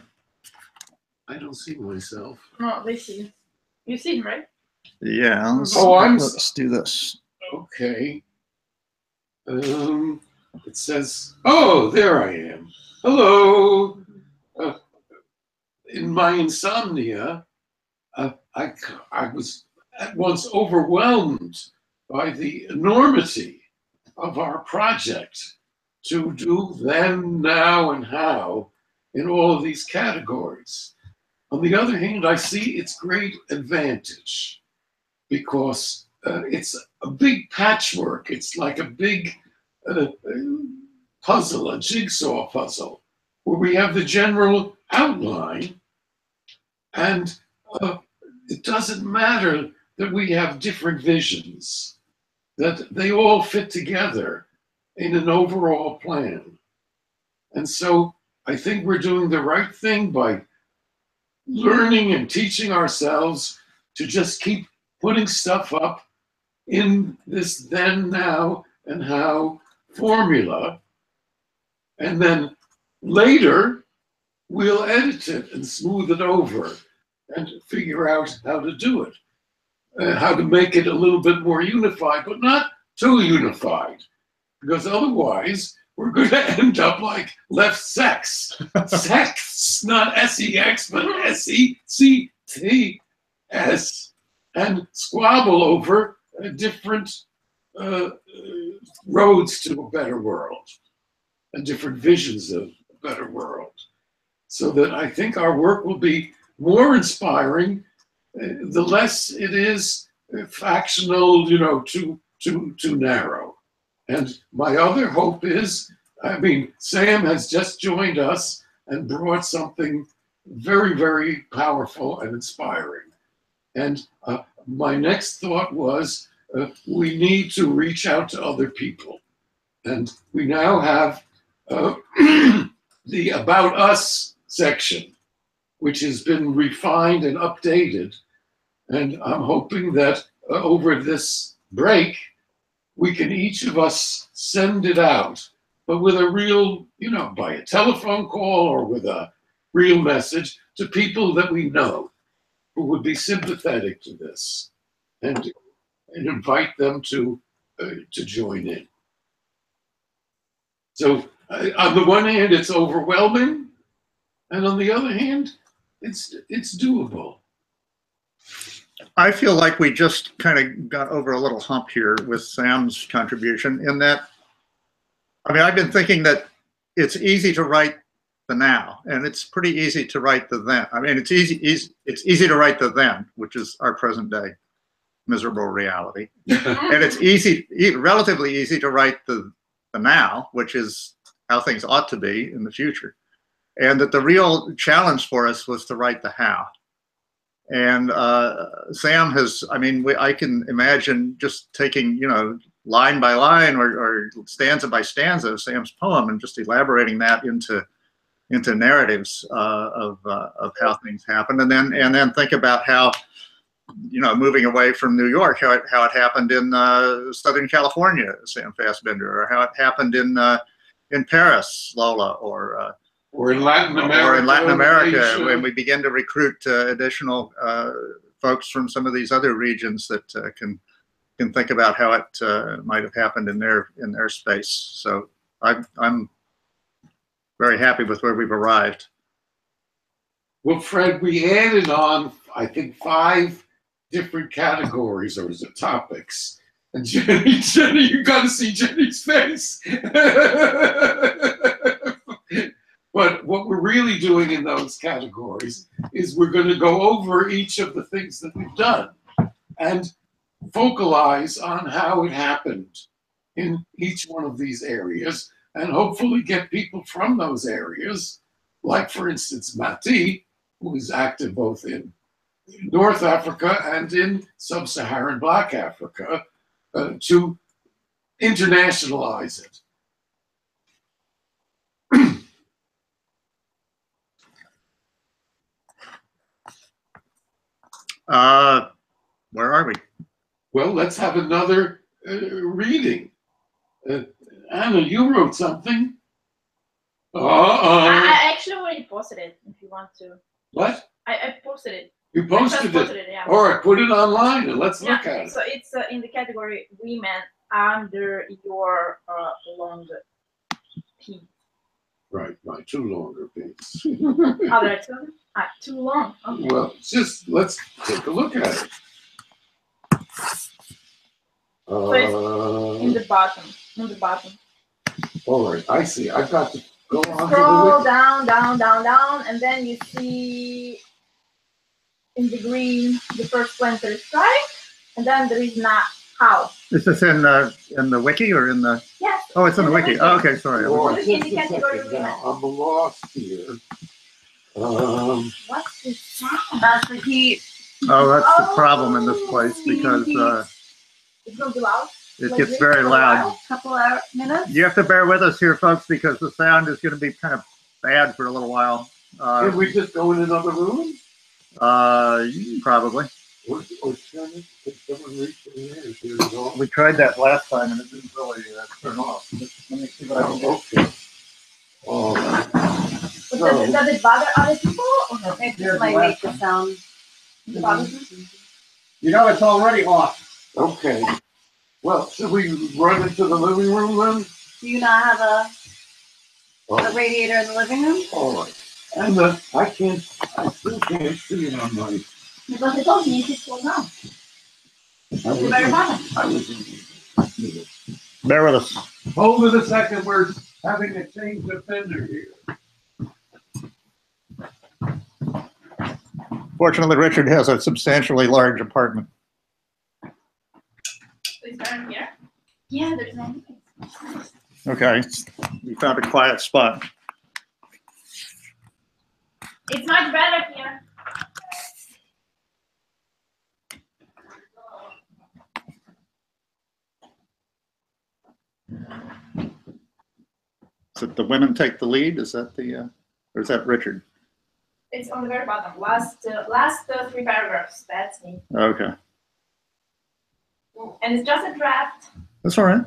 I don't see myself. No, they see you. You see him, right? Yeah. Let's do this. Okay. It says, oh, there I am. Hello. In my insomnia, I was at once overwhelmed by the enormity of our project to do then, now, and how in all of these categories. On the other hand, I see its great advantage because it's a big patchwork. It's like a big puzzle, a jigsaw puzzle, where we have the general outline, and it doesn't matter that we have different visions, that they all fit together in an overall plan. And so I think we're doing the right thing by learning and teaching ourselves to just keep putting stuff up in this then, now, and how formula. And then later, we'll edit it and smooth it over and figure out how to do it, how to make it a little bit more unified, but not too unified, because otherwise we're going to end up like left sex. Sex, not S-E-X, but S-E-C-T-S, and squabble over different roads to a better world and different visions of a better world. So that I think our work will be more inspiring, the less it is factional, too narrow. And my other hope is, Sam has just joined us and brought something very, very powerful and inspiring. And my next thought was, we need to reach out to other people. And we now have the About Us section, which has been refined and updated. And I'm hoping that over this break, we can each of us send it out, but with a real, by a telephone call or with a real message to people that we know who would be sympathetic to this, and invite them to join in. So on the one hand, it's overwhelming, and on the other hand, it's doable. I feel like we just kind of got over a little hump here with Sam's contribution in that, I've been thinking that it's easy to write the now, and it's pretty easy to write the then. It's easy to write the then, which is our present day miserable reality. And it's relatively easy to write the now, which is how things ought to be in the future. And that the real challenge for us was to write the how. And Sam has, I mean, I can imagine just taking, you know, line by line or stanza by stanza of Sam's poem and just elaborating that into narratives of how things happened, and then think about how, you know, moving away from New York, how it happened in Southern California, Sam Fassbender, or how it happened in Paris, Lola, or in Latin America. Or in Latin America, when we begin to recruit additional folks from some of these other regions that can think about how it might have happened in their space. So I'm very happy with where we've arrived. Well, Fred, we added on, I think, 5 different categories or is it topics? And Jenny, you got to see Jenny's face. But what we're really doing in those categories is we're going to go over each of the things that we've done and focalize on how it happened in each one of these areas and hopefully get people from those areas, like, for instance, Mati, who is active both in North Africa and in Sub-Saharan Black Africa, to internationalize it. Where are we? Well, let's have another reading. Anna, you wrote something. I actually already posted it. If you want to. What? I posted it. You posted it. Yeah. All right, put it online and let's look at it. So it's in the category women under your long piece. Right, my 2 longer piece. Oh, there are 2? Too long. Okay. Well, just let's take a look at it. So it's in the bottom. On the bottom. All right, I see. I've got to go on. Scroll down, and then you see in the green the first planetary strike, and then there is not how. Is this in the wiki or in the? Yes. Oh, it's in the wiki. Oh, okay, sorry. Or in the category now, I'm lost here. What's this sound? That's the heat. Oh, that's the problem in this place because It's going to be loud. it gets very loud. Couple of minutes. You have to bear with us here, folks, because the sound is going to be kind of bad for a little while. Can we just go in another room? Probably. Or turn it? Can someone reach in there? Is it on? We tried that last time and it didn't really turn off. Let me see what I can do. Okay. All right. But does it bother other people? Or no? It just might make the sound. Does it bother them? You know, it's already off. Okay. Well, should we run into the living room then? Do you not have a radiator in the living room? All right. And I still can't see it on my. Because it told me you should slow down. I was Bear with us. Hold it a second. We're having a change of fender here. Fortunately, Richard has a substantially large apartment. Is there in here? Yeah, there's no. Okay, we found a quiet spot. It's much better here. Is it the women take the lead? Is that the, or is that Richard? It's on the very bottom. Last 3 paragraphs. That's me. Okay. And it's just a draft. That's all right.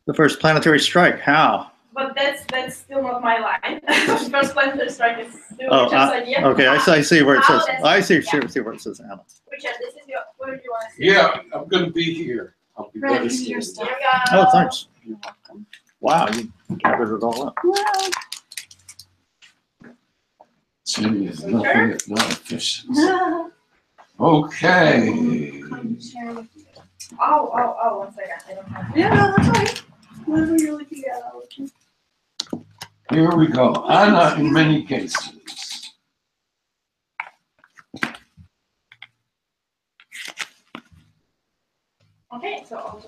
The first planetary strike. How? But that's still not my line. First planetary strike is still Oh, Richard's idea. okay. I see where it How says. does- I see. yeah. See where it says Anna. Richard, this is your. Where do you want to see? Yeah, I'm going to be here. I'll be Right, better give me your soon. stuff. Here we go. Oh, thanks. You're welcome. Wow, you gathered it all up. Jenny is nothing if not efficient. Okay. Oh, 1 second. I don't have. Yeah, no, that's all right. Whatever you're looking at, I'll look at. Here we go. Anna in many cases. Okay, so.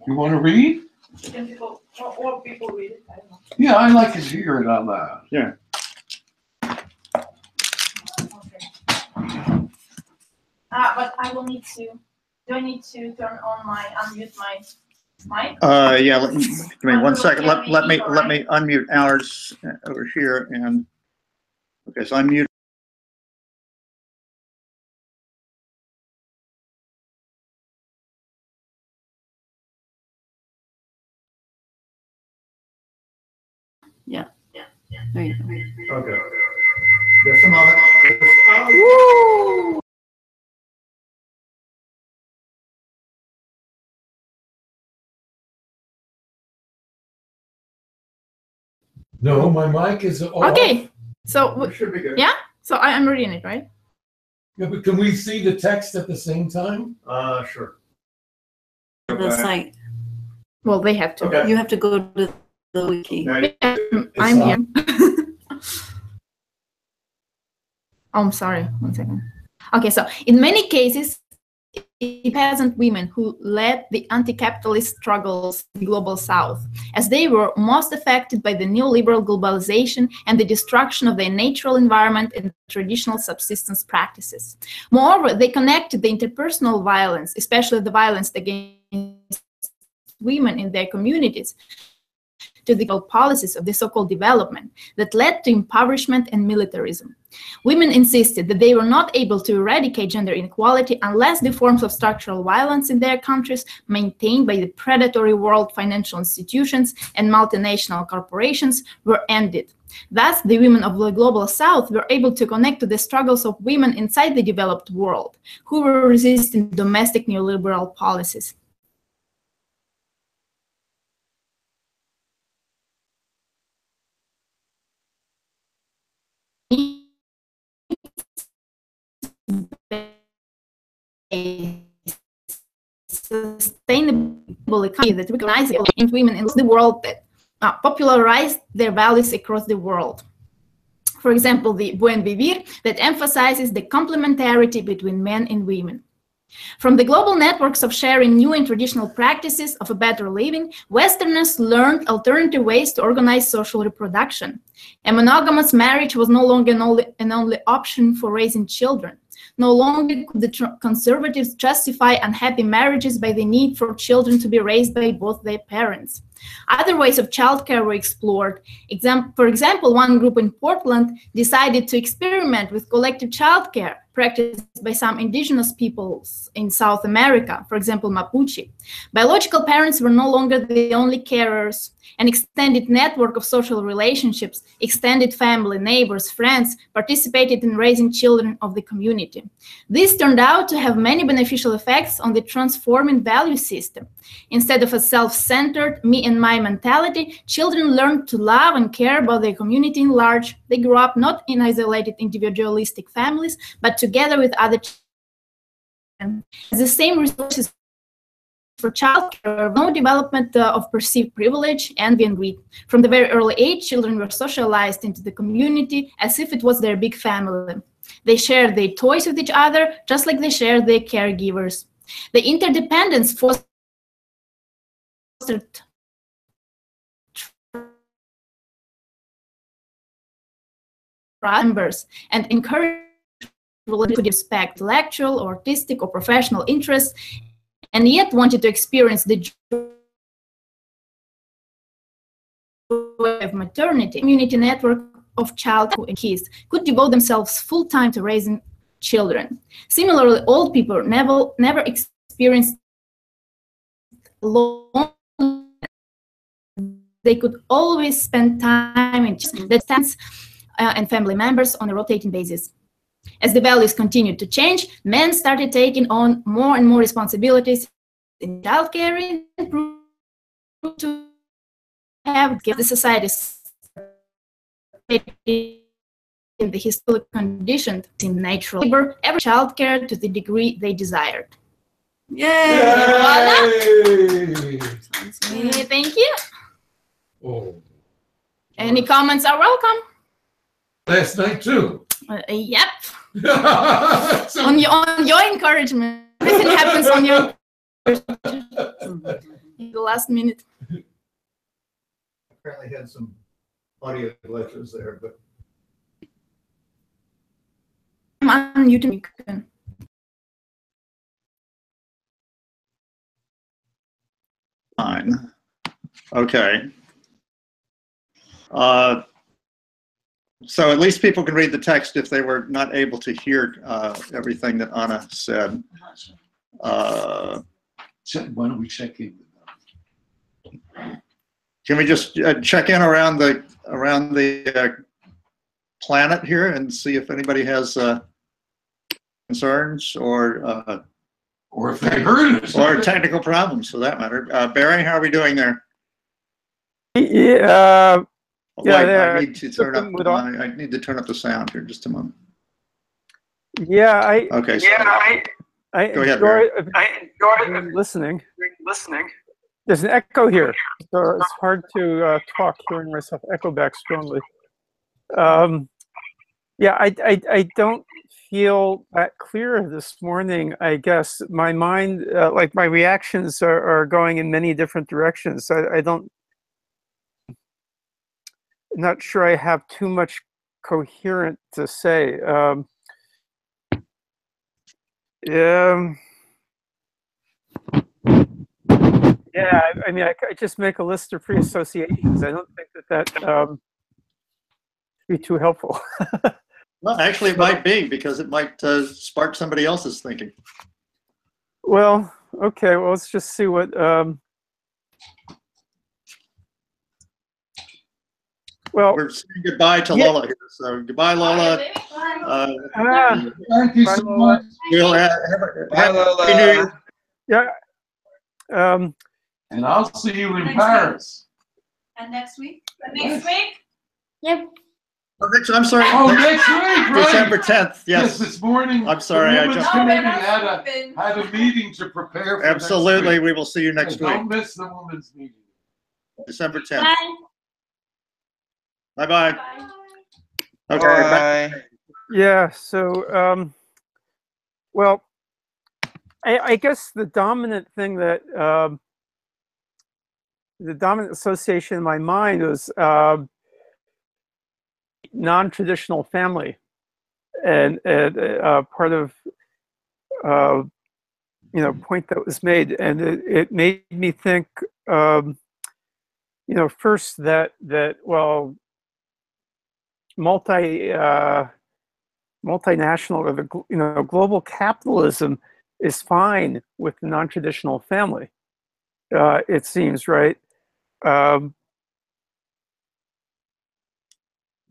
You want to read? Can people or people read it? I don't know. Yeah, I like to hear it out loud. Yeah. Okay. But I will need to. Do I need to unmute my mic? Yeah. Give me 1 second. Let me unmute ours over here and okay. So unmute. There you go. Okay. Just a moment. Woo! No, my mic is off. Okay, so It should be good. yeah, so I am reading it, right? Yeah, but can we see the text at the same time? Sure. The site. Well, they have to. Okay. You have to go to the wiki. Yeah, I'm here. Oh, I'm sorry. 1 second. Okay, so in many cases, peasant women who led the anti-capitalist struggles in the global south, as they were most affected by the neoliberal globalization and the destruction of their natural environment and traditional subsistence practices. Moreover, they connected the interpersonal violence, especially the violence against women in their communities, to the policies of the so-called development that led to impoverishment and militarism. Women insisted that they were not able to eradicate gender inequality unless the forms of structural violence in their countries maintained by the predatory world financial institutions and multinational corporations were ended. Thus, the women of the global south were able to connect to the struggles of women inside the developed world, who were resisting domestic neoliberal policies. A sustainable economy that recognizes women in the world that popularized their values across the world. For example, the Buen Vivir that emphasizes the complementarity between men and women. From the global networks of sharing new and traditional practices of a better living, Westerners learned alternative ways to organize social reproduction. A monogamous marriage was no longer an only option for raising children. No longer could the conservatives justify unhappy marriages by the need for children to be raised by both their parents. Other ways of childcare were explored. For example, one group in Portland decided to experiment with collective childcare practiced by some indigenous peoples in South America, for example, Mapuche. Biological parents were no longer the only carers. An extended network of social relationships, extended family, neighbors, friends, participated in raising children of the community. This turned out to have many beneficial effects on the transforming value system. Instead of a self-centered, me and my mentality, children learned to love and care about their community in large. They grew up not in isolated individualistic families, but together with other children. The same resources for childcare, no development of perceived privilege, envy, and greed. From the very early age, children were socialized into the community as if it was their big family. They shared their toys with each other, just like they shared their caregivers. The interdependence fostered members and encouraged to respect intellectual, or artistic, or professional interests, and yet wanted to experience the joy of maternity. Community network of childhood and kids could devote themselves full-time to raising children. Similarly, old people never experienced loneliness. They could always spend time in distance and family members on a rotating basis. As the values continued to change, men started taking on more and more responsibilities in childcare and proved to have the society in the historical conditions in natural labor, every childcare to the degree they desired. Yay! Yay! Thank you. Oh. Any comments are welcome. Last night too. Yep. So, on your encouragement. Everything happens on your in the last minute. apparently had some audio glitches there, but I'm unmuting. You can. fine. Okay. So at least people can read the text if they were not able to hear everything that Anna said. Why don't we check in with them? Can we just check in around the planet here and see if anybody has concerns or if they heard it, or technical problems for that matter? Barry, how are we doing there? Yeah. I need to turn up. I need to turn up the sound here. Just a moment. Yeah. Okay. So I go ahead, Barry. enjoy listening. There's an echo here, so it's hard to talk hearing myself echo back strongly. Yeah, I don't feel that clear this morning. I guess my mind, like my reactions, are going in many different directions. I don't. Not sure I have too much coherent to say. Yeah, I mean, I just make a list of free associations. I don't think that be too helpful. Well, actually, it might be because it might spark somebody else's thinking. Well, okay. Well, let's just see what. Well, we're saying goodbye to Lola here. So goodbye, Lola. Thank you so much. We'll have Lola. Happy New Year. Yeah. And I'll see you in Paris. And next week? Next week? Yep. I'm sorry. Oh, next week, right? December 10th. Yes. This morning. I'm sorry. The Women's Committee had a meeting to prepare for Absolutely. next week. We will see you next week. Don't miss the women's meeting. December 10th. Bye. Bye-bye. Okay. Bye. Yeah. So, well, I guess the dominant thing that the dominant association in my mind was non-traditional family, and part of point that was made, and it made me think, first that well, multinational or the global capitalism is fine with the non-traditional family. It seems, right?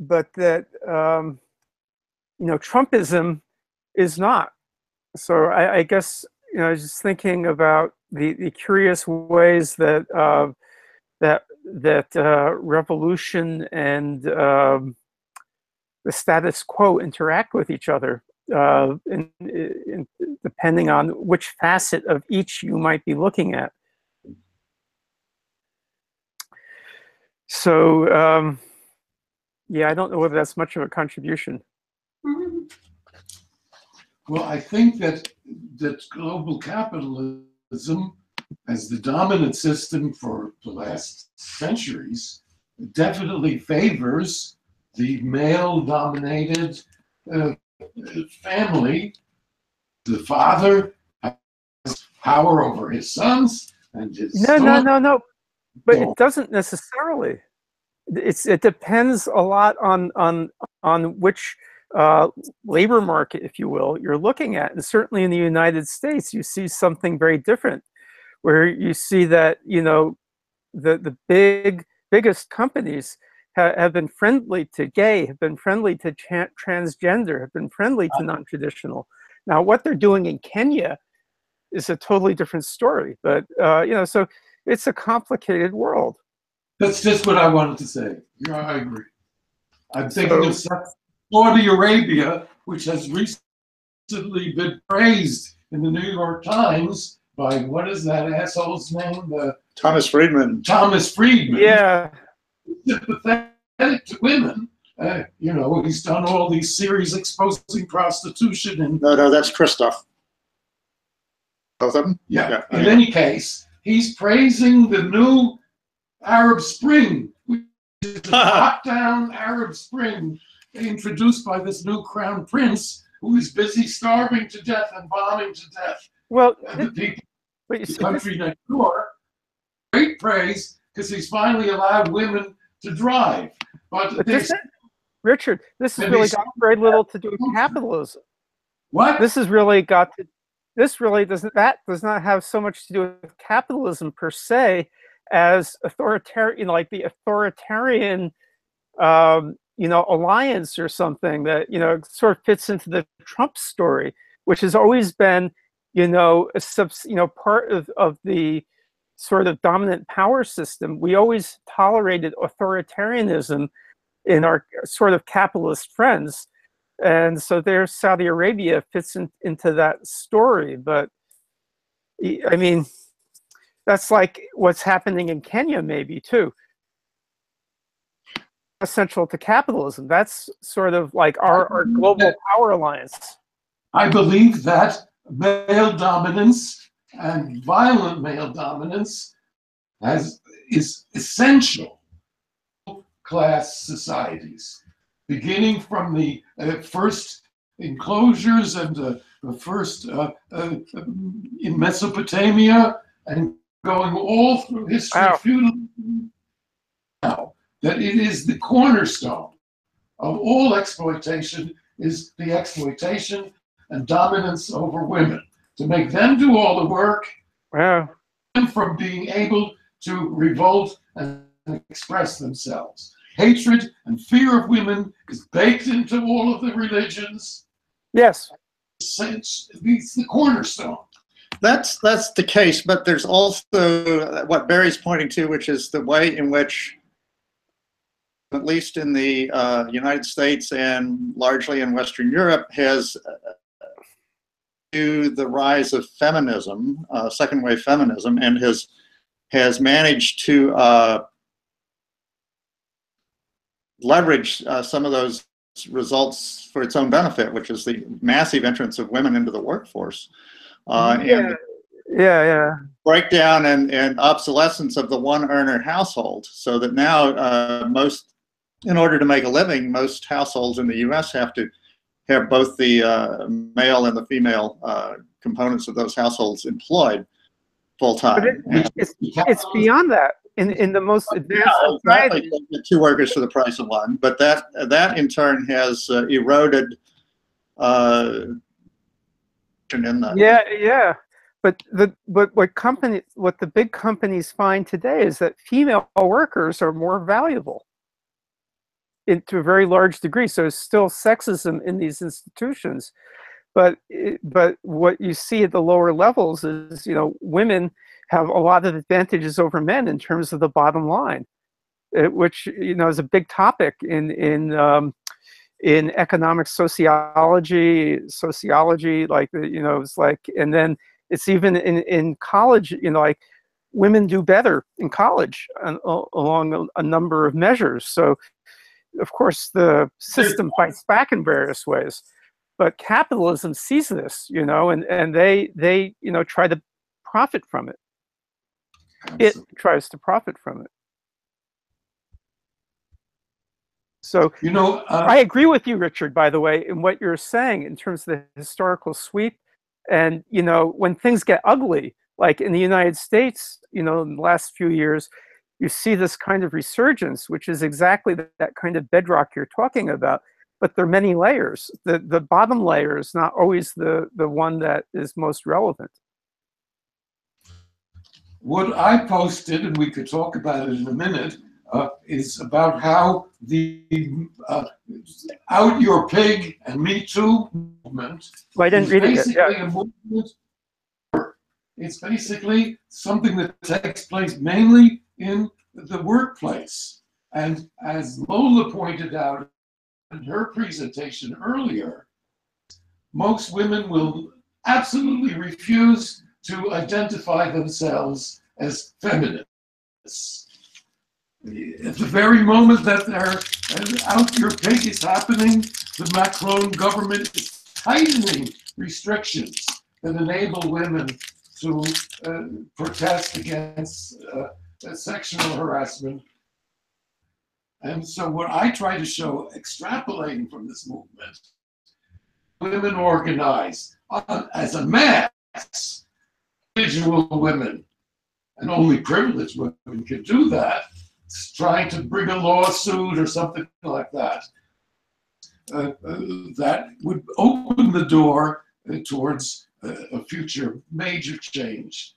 But that Trumpism is not. So I guess I was just thinking about the curious ways that revolution and the status quo interact with each other, depending on which facet of each you might be looking at. So, yeah, I don't know whether that's much of a contribution. Well, I think that global capitalism, as the dominant system for the last centuries, definitely favors the male-dominated family. The father has power over his sons and his No. But it doesn't necessarily. It depends a lot on which labor market, if you will, you're looking at. And certainly in the United States, you see something very different, where you see that the biggest companies have been friendly to gay, have been friendly to transgender, have been friendly to non-traditional. Now, what they're doing in Kenya is a totally different story. But so it's a complicated world. That's just what I wanted to say. Yeah, I agree. I'm thinking of Saudi Arabia, which has recently been praised in the New York Times by, what is that asshole's name? Thomas Friedman. Thomas Friedman. Yeah. Sympathetic to women. He's done all these series exposing prostitution. And No, that's Christoph. Both of them? Yeah. In any case, he's praising the new Arab Spring, which the top-down Arab Spring introduced by this new crown prince who is busy starving to death and bombing to death. Well, the people, but you the see, country next door, great praise because he's finally allowed women to drive. But Richard, this has really got very little to do with capitalism. What? This has really got to. This really does not have so much to do with capitalism per se as authoritarian, like the authoritarian, alliance or something that sort of fits into the Trump story, which has always been, part of the sort of dominant power system. We always tolerated authoritarianism in our sort of capitalist friends. And so there's Saudi Arabia fits into that story. But I mean, that's like what's happening in Kenya maybe too. Essential to capitalism. That's sort of like our global power alliance. I believe that male dominance and violent male dominance is essential to class societies, beginning from the first enclosures and the first in Mesopotamia and going all through history. Now that it is the cornerstone of all exploitation is the exploitation and dominance over women, to make them do all the work. Wow. From being able to revolt and express themselves. Hatred and fear of women is baked into all of the religions. Yes. It's the cornerstone. That's the case, but there's also what Barry's pointing to, which is the way in which, at least in the United States and largely in Western Europe, has to the rise of feminism, second wave feminism, and has managed to leverage some of those results for its own benefit, which is the massive entrance of women into the workforce. And breakdown and obsolescence of the one-earner household, so that now in order to make a living, most households in the U.S. have to have both the male and the female components of those households employed full time. It's beyond that. In the most advanced society, two workers for the price of one, but that in turn has eroded. But what the big companies find today is that female workers are more valuable to a very large degree. So it's still sexism in these institutions, but what you see at the lower levels is women have a lot of advantages over men in terms of the bottom line, which is a big topic in economic sociology, like it's like, and then it's even in college, like women do better in college along a number of measures. So of course the system fights back in various ways, but capitalism sees this, and they try to profit from it. It tries to profit from it. So I agree with you, Richard, by the way, in what you're saying in terms of the historical sweep. And when things get ugly, like in the United States, in the last few years, you see this kind of resurgence, which is exactly that kind of bedrock you're talking about. But there are many layers. The bottom layer is not always the one that is most relevant. What I posted, and we could talk about it in a minute, is about how the Out Your Pig and Me Too movement is basically a movement. It's basically something that takes place mainly in the workplace. And as Lola pointed out in her presentation earlier, most women will absolutely refuse to identify themselves as feminists. At the very moment that Out Your Pig is happening, the Macron government is tightening restrictions that enable women to protest against sexual harassment And so what I try to show, extrapolating from this movement, women organize as a mass, individual women, and only privileged women can do that, trying to bring a lawsuit or something like that. That would open the door towards a future major change.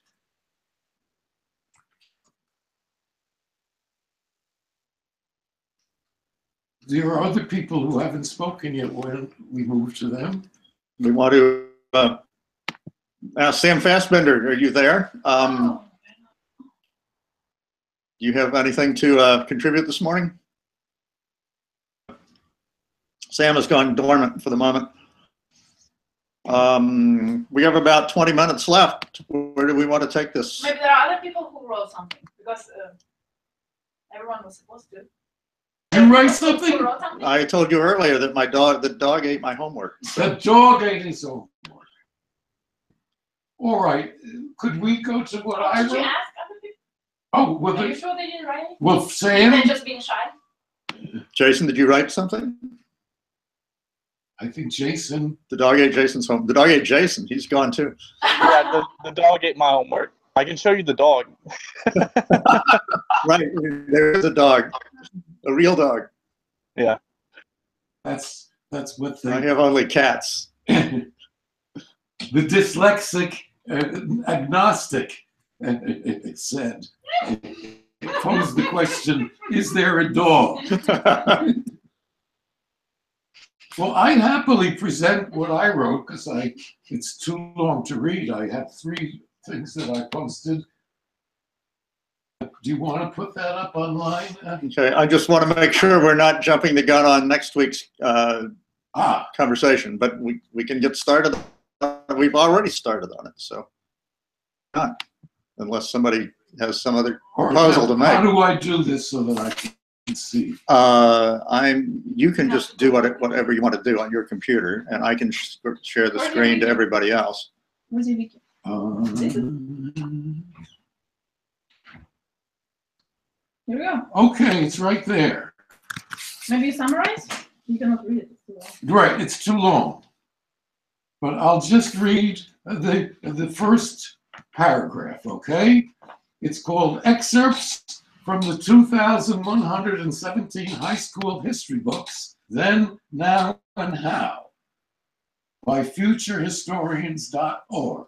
There are other people who haven't spoken yet. When we move to them, we want to Sam Fassbender, are you there? Do you have anything to contribute this morning? Sam has gone dormant for the moment. We have about 20 minutes left. Where do we want to take this? Maybe there are other people who wrote something, because everyone was supposed to. You write something? I told you earlier that the dog ate my homework. The dog ate his homework. All right. Could we go to what I wrote? Did you ask other people? Oh, well, Are you sure they didn't write anything? Well, Sam. They're just being shy. Jason, did you write something? I think Jason. The dog ate Jason's home. The dog ate Jason. He's gone too. Yeah, the dog ate my homework. I can show you the dog. Right, there's a dog, a real dog. Yeah. That's what I have only cats. The dyslexic agnostic it said. It posed the question, is there a dog? Well, I happily present what I wrote because it's too long to read. I have 3 things that I posted. Do you want to put that up online? Okay, I just want to make sure we're not jumping the gun on next week's conversation, but we can get started. We've already started on it, so not unless somebody has some other proposal to make. How do I do this so that I can see? You can just do whatever you want to do on your computer, and I can share the screen to everybody else. Where's your Here we go. Okay, it's right there. Maybe you summarize? You cannot read it. It's too long. Right, it's too long. But I'll just read the first paragraph, okay? It's called Excerpts from the 2,117 high school history books, Then, Now, and How, by futurehistorians.org.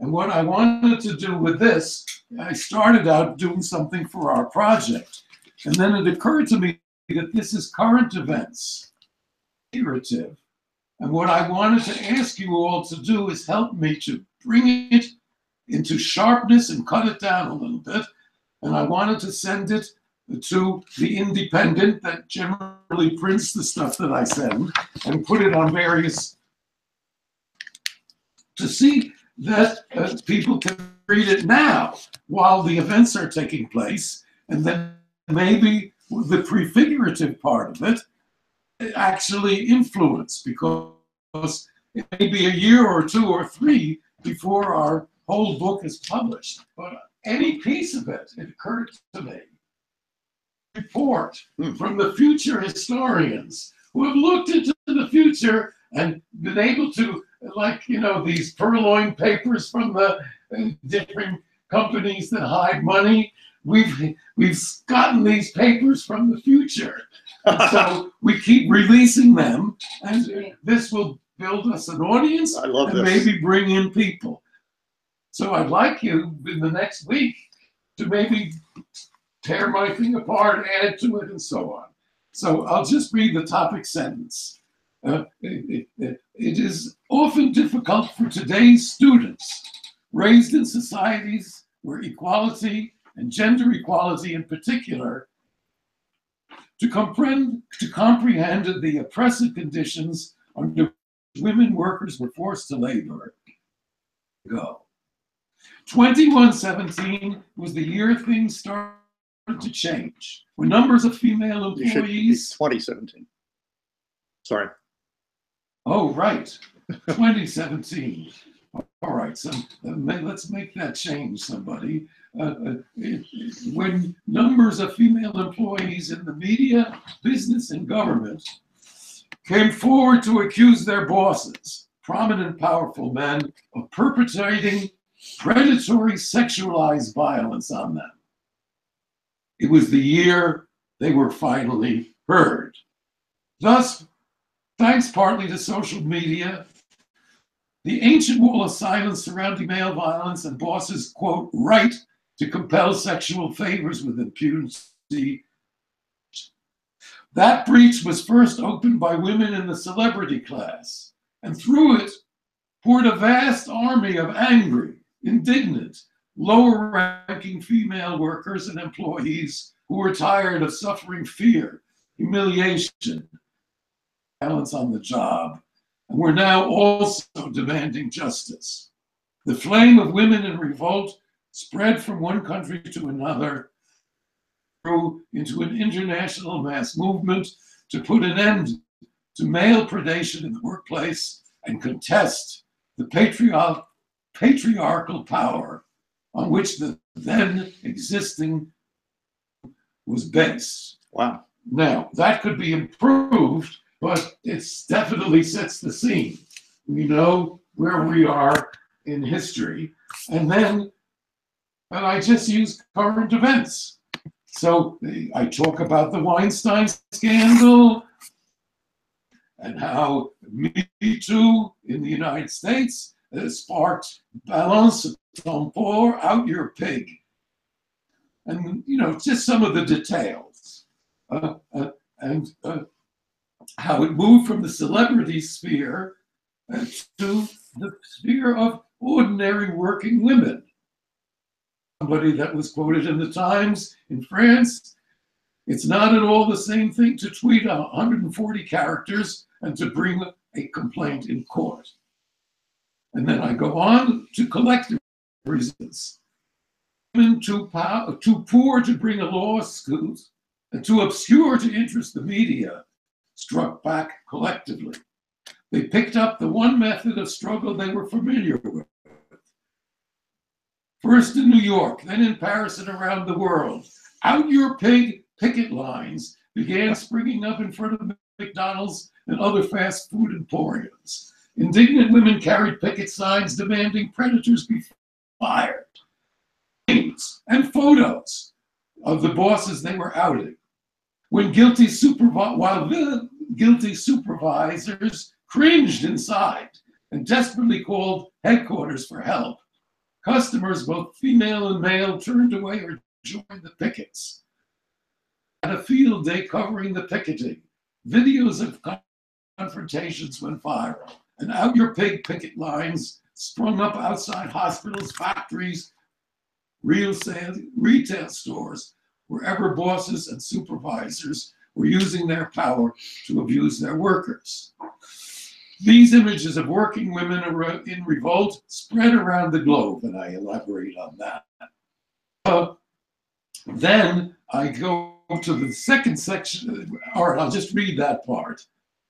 And what I wanted to do with this, I started out doing something for our project. And then it occurred to me that this is current events, figurative. And what I wanted to ask you all to do is help me to bring it into sharpness and cut it down a little bit. And I wanted to send it to the Independent that generally prints the stuff that I send and put it on various, to see that people can read it now while the events are taking place, and then maybe the prefigurative part of it actually influence, because it may be a year or 2 or 3 before our whole book is published. But any piece of it occurred to me. Report from the future historians who have looked into the future and been able to, like, these purloined papers from the different companies that hide money. We've gotten these papers from the future. And so we keep releasing them, and this will build us an audience. I love and this. Maybe bring in people. So I'd like you in the next week to maybe tear my thing apart, add to it, and so on. So I'll just read the topic sentence. It is often difficult for today's students, raised in societies where equality and gender equality in particular, to comprehend the oppressive conditions under which women workers were forced to labor. 2117 was the year things started to change, when numbers of female employees. 2017. Sorry. Oh, right. 2017. All right, so let's make that change, somebody. When numbers of female employees in the media, business, and government came forward to accuse their bosses, prominent, powerful men, of perpetrating predatory sexualized violence on them. It was the year they were finally heard. Thus, thanks partly to social media, the ancient wall of silence surrounding male violence and bosses' quote, right to compel sexual favors with impunity. That breach was first opened by women in the celebrity class, and through it poured a vast army of angry, indignant, lower-ranking female workers and employees who were tired of suffering fear, humiliation, violence on the job, and were now also demanding justice. The flame of women in revolt spread from one country to another, grew into an international mass movement to put an end to male predation in the workplace and contest the patriarchal power on which the then existing was based. Wow. Now, that could be improved, but it definitely sets the scene. We know where we are in history. And I just use current events. So I talk about the Weinstein scandal and how Me Too in the United States sparked balance ton porc, out your pig. And, just some of the details. And how it moved from the celebrity sphere to the sphere of ordinary working women. Somebody that was quoted in the Times in France, it's not at all the same thing to tweet 140 characters and to bring a complaint in court. And then I go on to collective reasons. Women too poor to bring a lawsuit and too obscure to interest the media struck back collectively. They picked up the one method of struggle they were familiar with. First in New York, then in Paris and around the world, out your pig picket lines began springing up in front of McDonald's and other fast food emporiums. Indignant women carried picket signs demanding predators be fired. Names and photos of the bosses they were outing. While guilty supervisors cringed inside and desperately called headquarters for help, customers, both female and male, turned away or joined the pickets. At a field day covering the picketing, videos of confrontations went viral, and out your pig picket lines sprung up outside hospitals, factories, retail stores, wherever bosses and supervisors were using their power to abuse their workers. These images of working women in revolt spread around the globe, and I elaborate on that. Then I go to the second section. All right, I'll just read that part.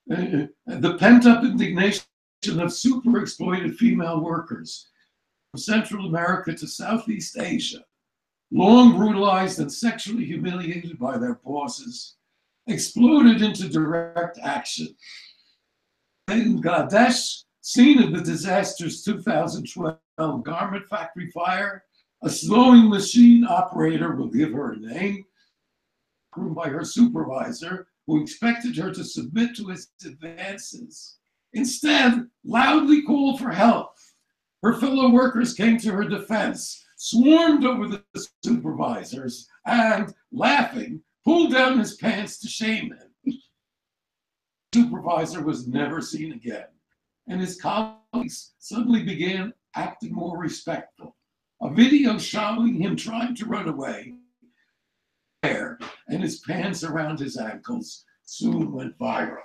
The pent-up indignation of super-exploited female workers from Central America to Southeast Asia, long brutalized and sexually humiliated by their bosses, exploded into direct action. In Bangladesh, scene of the disastrous 2012 garment factory fire, a sewing machine operator, will give her a name, approved by her supervisor, who expected her to submit to his advances, instead loudly called for help. Her fellow workers came to her defense, swarmed over the supervisors, and, laughing, pulled down his pants to shame him. The supervisor was never seen again, and his colleagues suddenly began acting more respectful. A video showing him trying to run away, and his pants around his ankles soon went viral.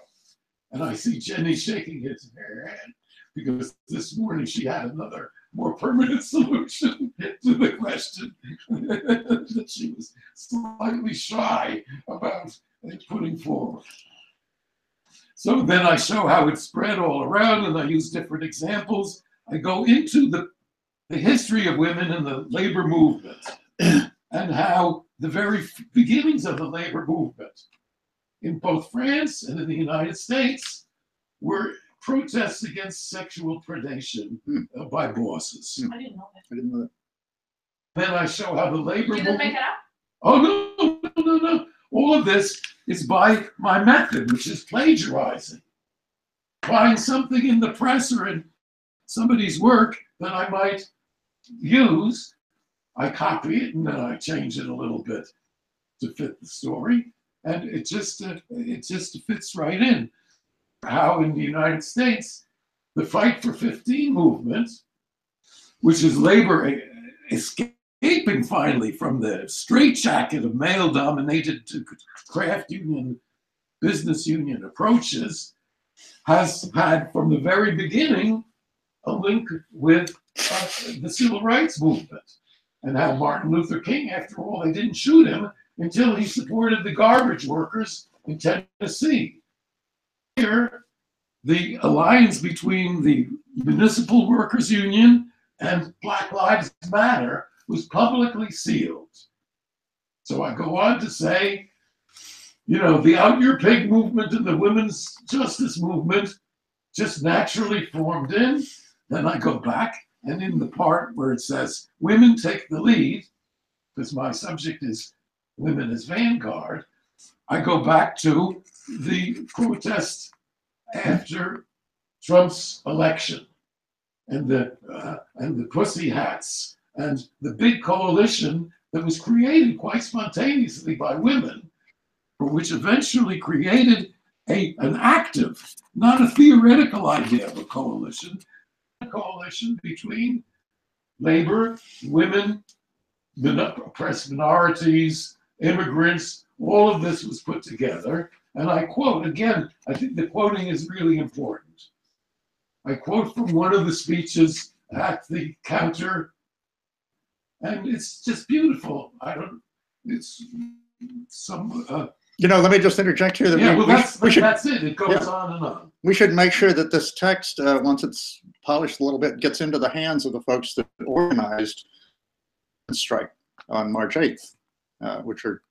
And I see Jenny shaking his hand because this morning she had another more permanent solution to the question that she was slightly shy about putting forward. So then I show how it spread all around, and I use different examples. I go into the history of women in the labor movement and how the very beginnings of the labor movement in both France and in the United States were protests against sexual predation by bosses. I didn't know that. I didn't know that. Then I show how the labor You didn't movement. make it up? Oh, no. All of this is by my method, which is plagiarizing. Find something in the press or in somebody's work that I might use. I copy it and then I change it a little bit to fit the story. And it just fits right in. How in the United States, the Fight for 15 movement, which is labor escaping finally from the straitjacket of male-dominated craft union, business union approaches, has had from the very beginning a link with the civil rights movement. And how Martin Luther King, after all, they didn't shoot him until he supported the garbage workers in Tennessee. Here, the alliance between the Municipal Workers Union and Black Lives Matter was publicly sealed. So I go on to say, the Out Your Pig movement and the women's justice movement just naturally formed in. Then I go back, and in the part where it says women take the lead, because my subject is women as vanguard, I go back to the protest after Trump's election and the pussy hats and the big coalition that was created quite spontaneously by women, which eventually created an active, not a theoretical idea of a coalition between labor, women, oppressed minorities, immigrants. All of this was put together. And I quote, again, I think the quoting is really important. I quote from one of the speeches at the counter, and it's just beautiful. It's some... let me just interject here. That's it. It goes on and on. We should make sure that this text, once it's polished a little bit, gets into the hands of the folks that organized the strike on March 8th, which are,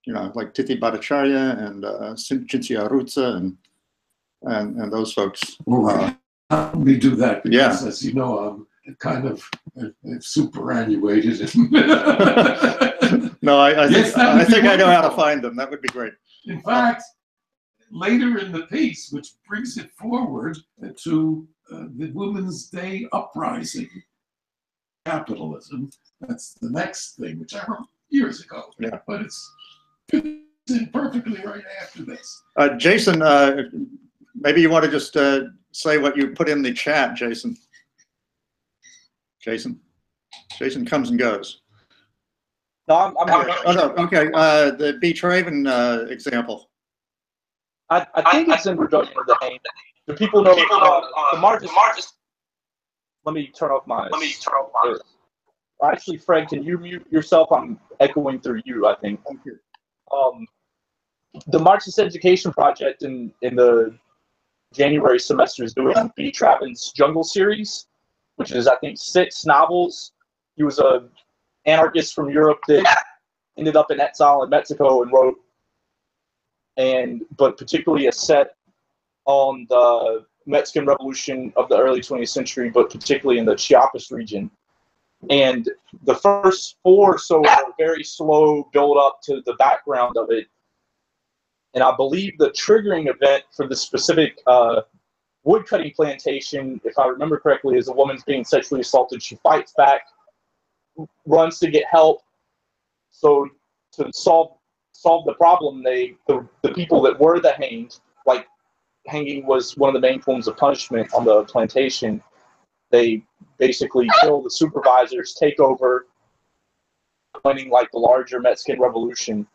like Tithi Bhattacharya and Cinzia Arruzza and those folks. Let me do that because, Yeah. as you know, I'm kind of superannuated. No, I Yes, think I know how to wonderful. find them. That would be great. In fact, later in the piece, which brings it forward to the Women's Day uprising, capitalism, that's the next thing, which I wrote years ago. Yeah. But it's in perfectly right after this. Jason, maybe you want to just say what you put in the chat, Jason. Jason comes and goes. No, I'm here. Oh, no, okay. The B. Traven example. I think it's in reduction to the hang. Do people know the margins? Let me turn off my. Actually, Fred, can you mute yourself? I'm echoing through you, I think. The Marxist Education Project in the January semester is doing B. Traven's Jungle series, which is, I think, 6 novels. He was an anarchist from Europe that ended up in exile in Mexico and wrote, but particularly a set on the Mexican Revolution of the early 20th century, but particularly in the Chiapas region. And the first 4 or so are very slow build up to the background of it. And I believe the triggering event for the specific woodcutting plantation, if I remember correctly, is a woman's being sexually assaulted. She fights back, runs to get help. So to solve the problem, the people that were the hanged, like hanging was one of the main forms of punishment on the plantation, they basically kill the supervisors, take over, joining like the larger Mexican Revolution.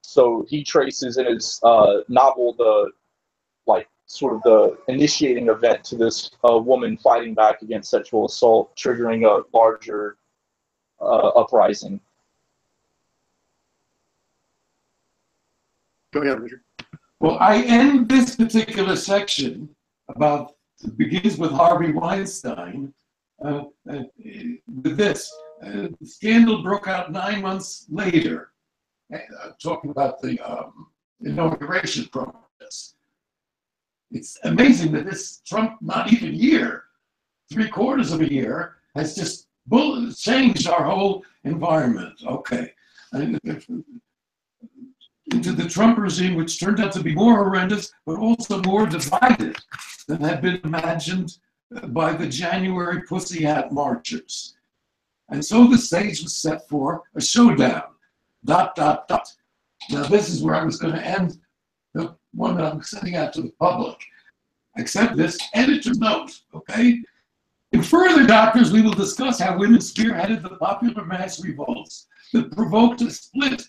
So he traces in his novel the sort of the initiating event to this woman fighting back against sexual assault, triggering a larger uprising. Go ahead, Richard. Well, I end this particular section about It begins with Harvey Weinstein with this. The scandal broke out 9 months later, talking about the inauguration protest. It's amazing that this Trump, not even year, 3/4 of a year, has just changed our whole environment. Okay. Into the Trump regime, which turned out to be more horrendous, but also more divided than had been imagined by the January Pussy Hat marchers. And so the stage was set for a showdown. ... Now this is where I was going to end the one that I'm sending out to the public. Except this editor's note, okay? In further chapters, we will discuss how women spearheaded the popular mass revolts that provoked a split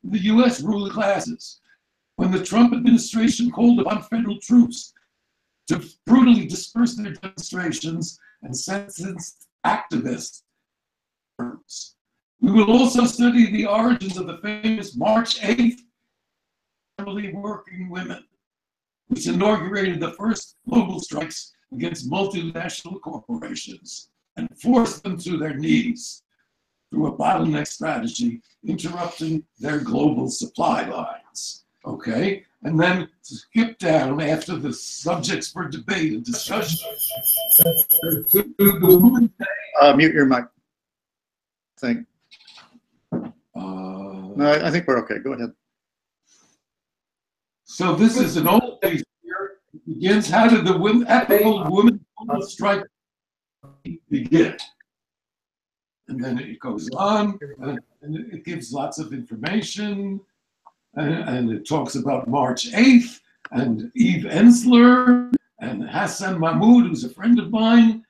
in the U.S. ruling classes when the Trump administration called upon federal troops to brutally disperse their demonstrations and sentenced activists. We will also study the origins of the famous March 8th working women, which inaugurated the first global strikes against multinational corporations and forced them to their knees through a bottleneck strategy, interrupting their global supply lines. Okay, and then skip down after the subjects for debate and discussion. Mute your mic. No, I think we're okay. Go ahead. So this is an old case here. It begins, how did the ethical women strike begin? And then it goes on, and it gives lots of information, and it talks about March 8th, and Eve Ensler, and Hassan Mahmoud, who's a friend of mine,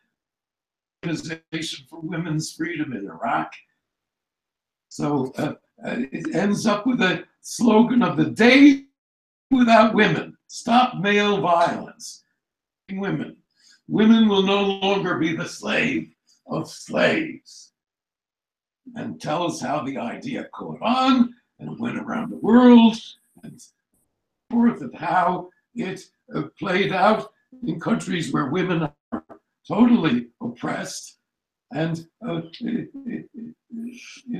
Organization for Women's Freedom in Iraq. So it ends up with a slogan of the day without women. Stop male violence. Women. Women will no longer be the slave of slaves. And tell us how the idea caught on and went around the world and forth, and how it played out in countries where women are totally oppressed. And in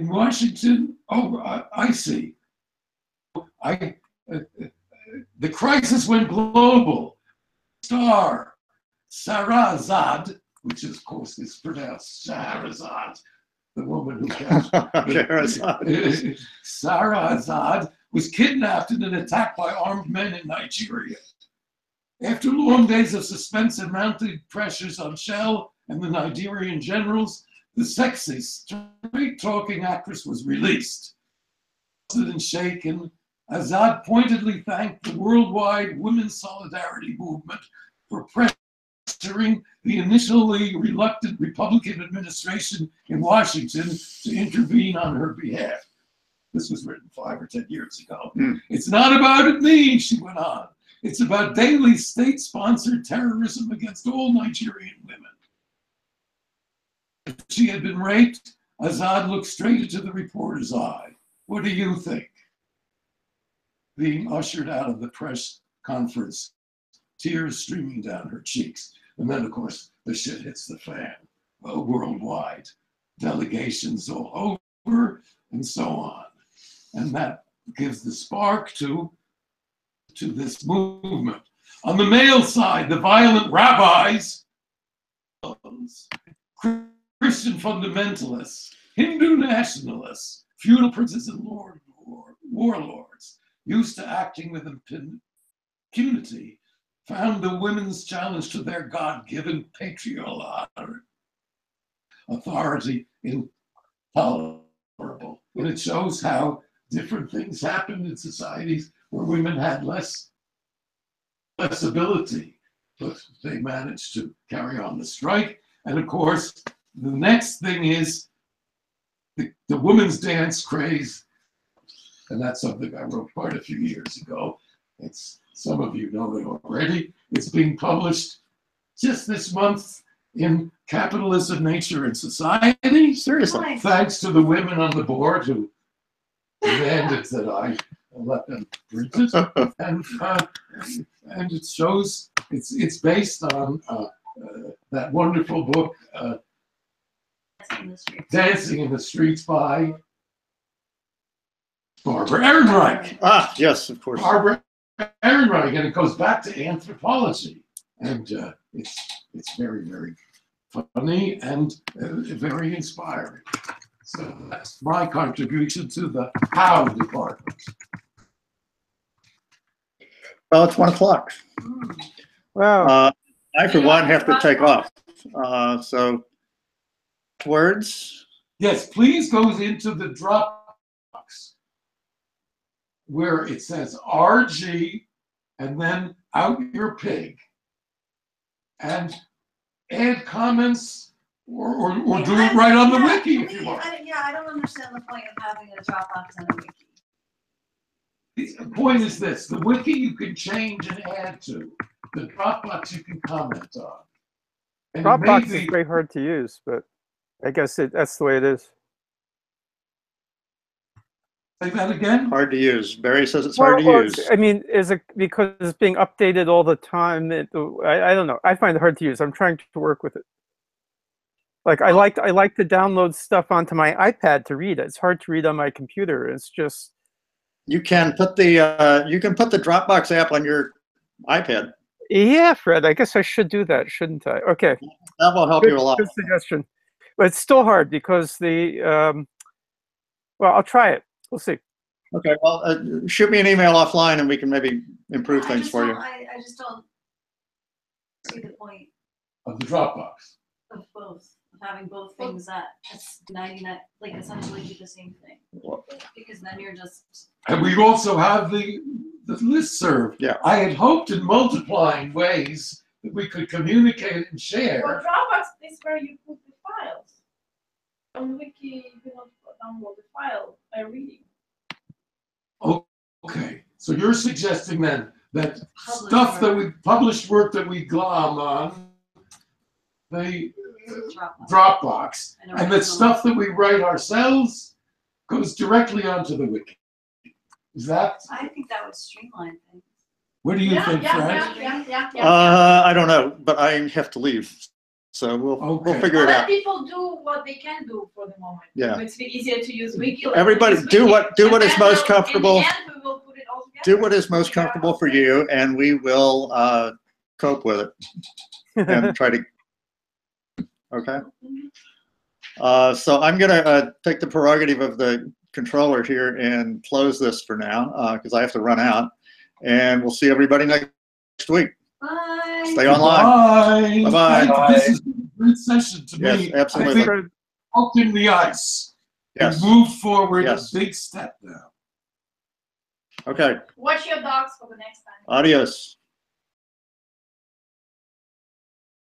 Washington, I see. The crisis went global. Star Sarazad, which of course is pronounced Shahrazad, the woman who Sarazad was kidnapped in an attack by armed men in Nigeria. After long days of suspense and mounting pressures on Shell and the Nigerian generals, the sexy, straight-talking actress was released. And shaken, Azad pointedly thanked the worldwide women's solidarity movement for pressuring the initially reluctant Republican administration in Washington to intervene on her behalf. This was written 5 or 10 years ago. It's not about me, she went on. It's about daily state-sponsored terrorism against all Nigerian women. If she had been raped, Azad looked straight into the reporter's eye. What do you think? Being ushered out of the press conference, tears streaming down her cheeks. And then, of course, the shit hits the fan worldwide. Delegations all over, and so on. And that gives the spark to this movement. On the male side, the violent rabbis, Christian fundamentalists, Hindu nationalists, feudal princes and warlords, used to acting with impunity, found the women's challenge to their God-given patriarchal authority intolerable. And it shows how different things happened in societies where women had less ability, but they managed to carry on the strike. And of course, the next thing is the women's dance craze. And that's something I wrote quite a few years ago. Some of you know it already. It's being published just this month in Capitalism, Nature, and Society. Seriously. Thanks to the women on the board who demanded that I let them print it, and it shows it's based on that wonderful book, Dancing in the Streets by Barbara Ehrenreich. Ah, yes, of course. Barbara Ehrenreich, and it goes back to anthropology, and it's very, very funny and very inspiring. So that's my contribution to the how department. Well, it's 1 o'clock. Wow. I, for one, have to take off. So, words? Yes, please goes into the Dropbox where it says RG and then out your pig, and add comments or do it right on the wiki if you want. I don't understand the point of having a Dropbox and a wiki. The point is this: the wiki you can change and add to. The Dropbox you can comment on. And Dropbox maybe, is very hard to use, but I guess that's the way it is. say that again? Hard to use. Barry says it's hard to use. I mean, is it because it's being updated all the time? I don't know. I find it hard to use. I'm trying to work with it. Like I like to download stuff onto my iPad to read it. It's hard to read on my computer. It's just You can put the Dropbox app on your iPad. yeah, Fred. I guess I should do that, shouldn't I? Okay. That will help you a lot. Good suggestion. But it's still hard because the well, I'll try it. We'll see. Okay, well, shoot me an email offline and we can maybe improve things for you. I just don't see the point Of the Dropbox. of both, of having both things that it's 99, like essentially do the same thing. Because then you're just. And we also have the listserv. Yeah. I had hoped in multiplying ways that we could communicate and share. But Dropbox is where you put the files. On Wiki, you don't download the file by reading. Okay, so you're suggesting then that Published stuff that work. we published work that we glom on the Dropbox. Dropbox, And and that original. stuff that we write ourselves goes directly onto the wiki. Is that, I think that would streamline things. what do you think, Fred? I don't know, but I have to leave. So we'll Okay. figure it Let out. people do what they can do for the moment. Yeah. It's easier to use Wiki. Everybody do what is most comfortable. In the end, we will put it all together. Do what is most comfortable for you, and we will cope with it and try to. Okay. So I'm gonna take the prerogative of the controller here and close this for now because I have to run out, and we'll see everybody next week. Bye. Stay online. Bye. Bye-bye. This is a great session to Yes, me. absolutely. I think broke in the ice. Yes. And move forward Yes. a big step now. Okay. Watch your dogs for the next time. Adios.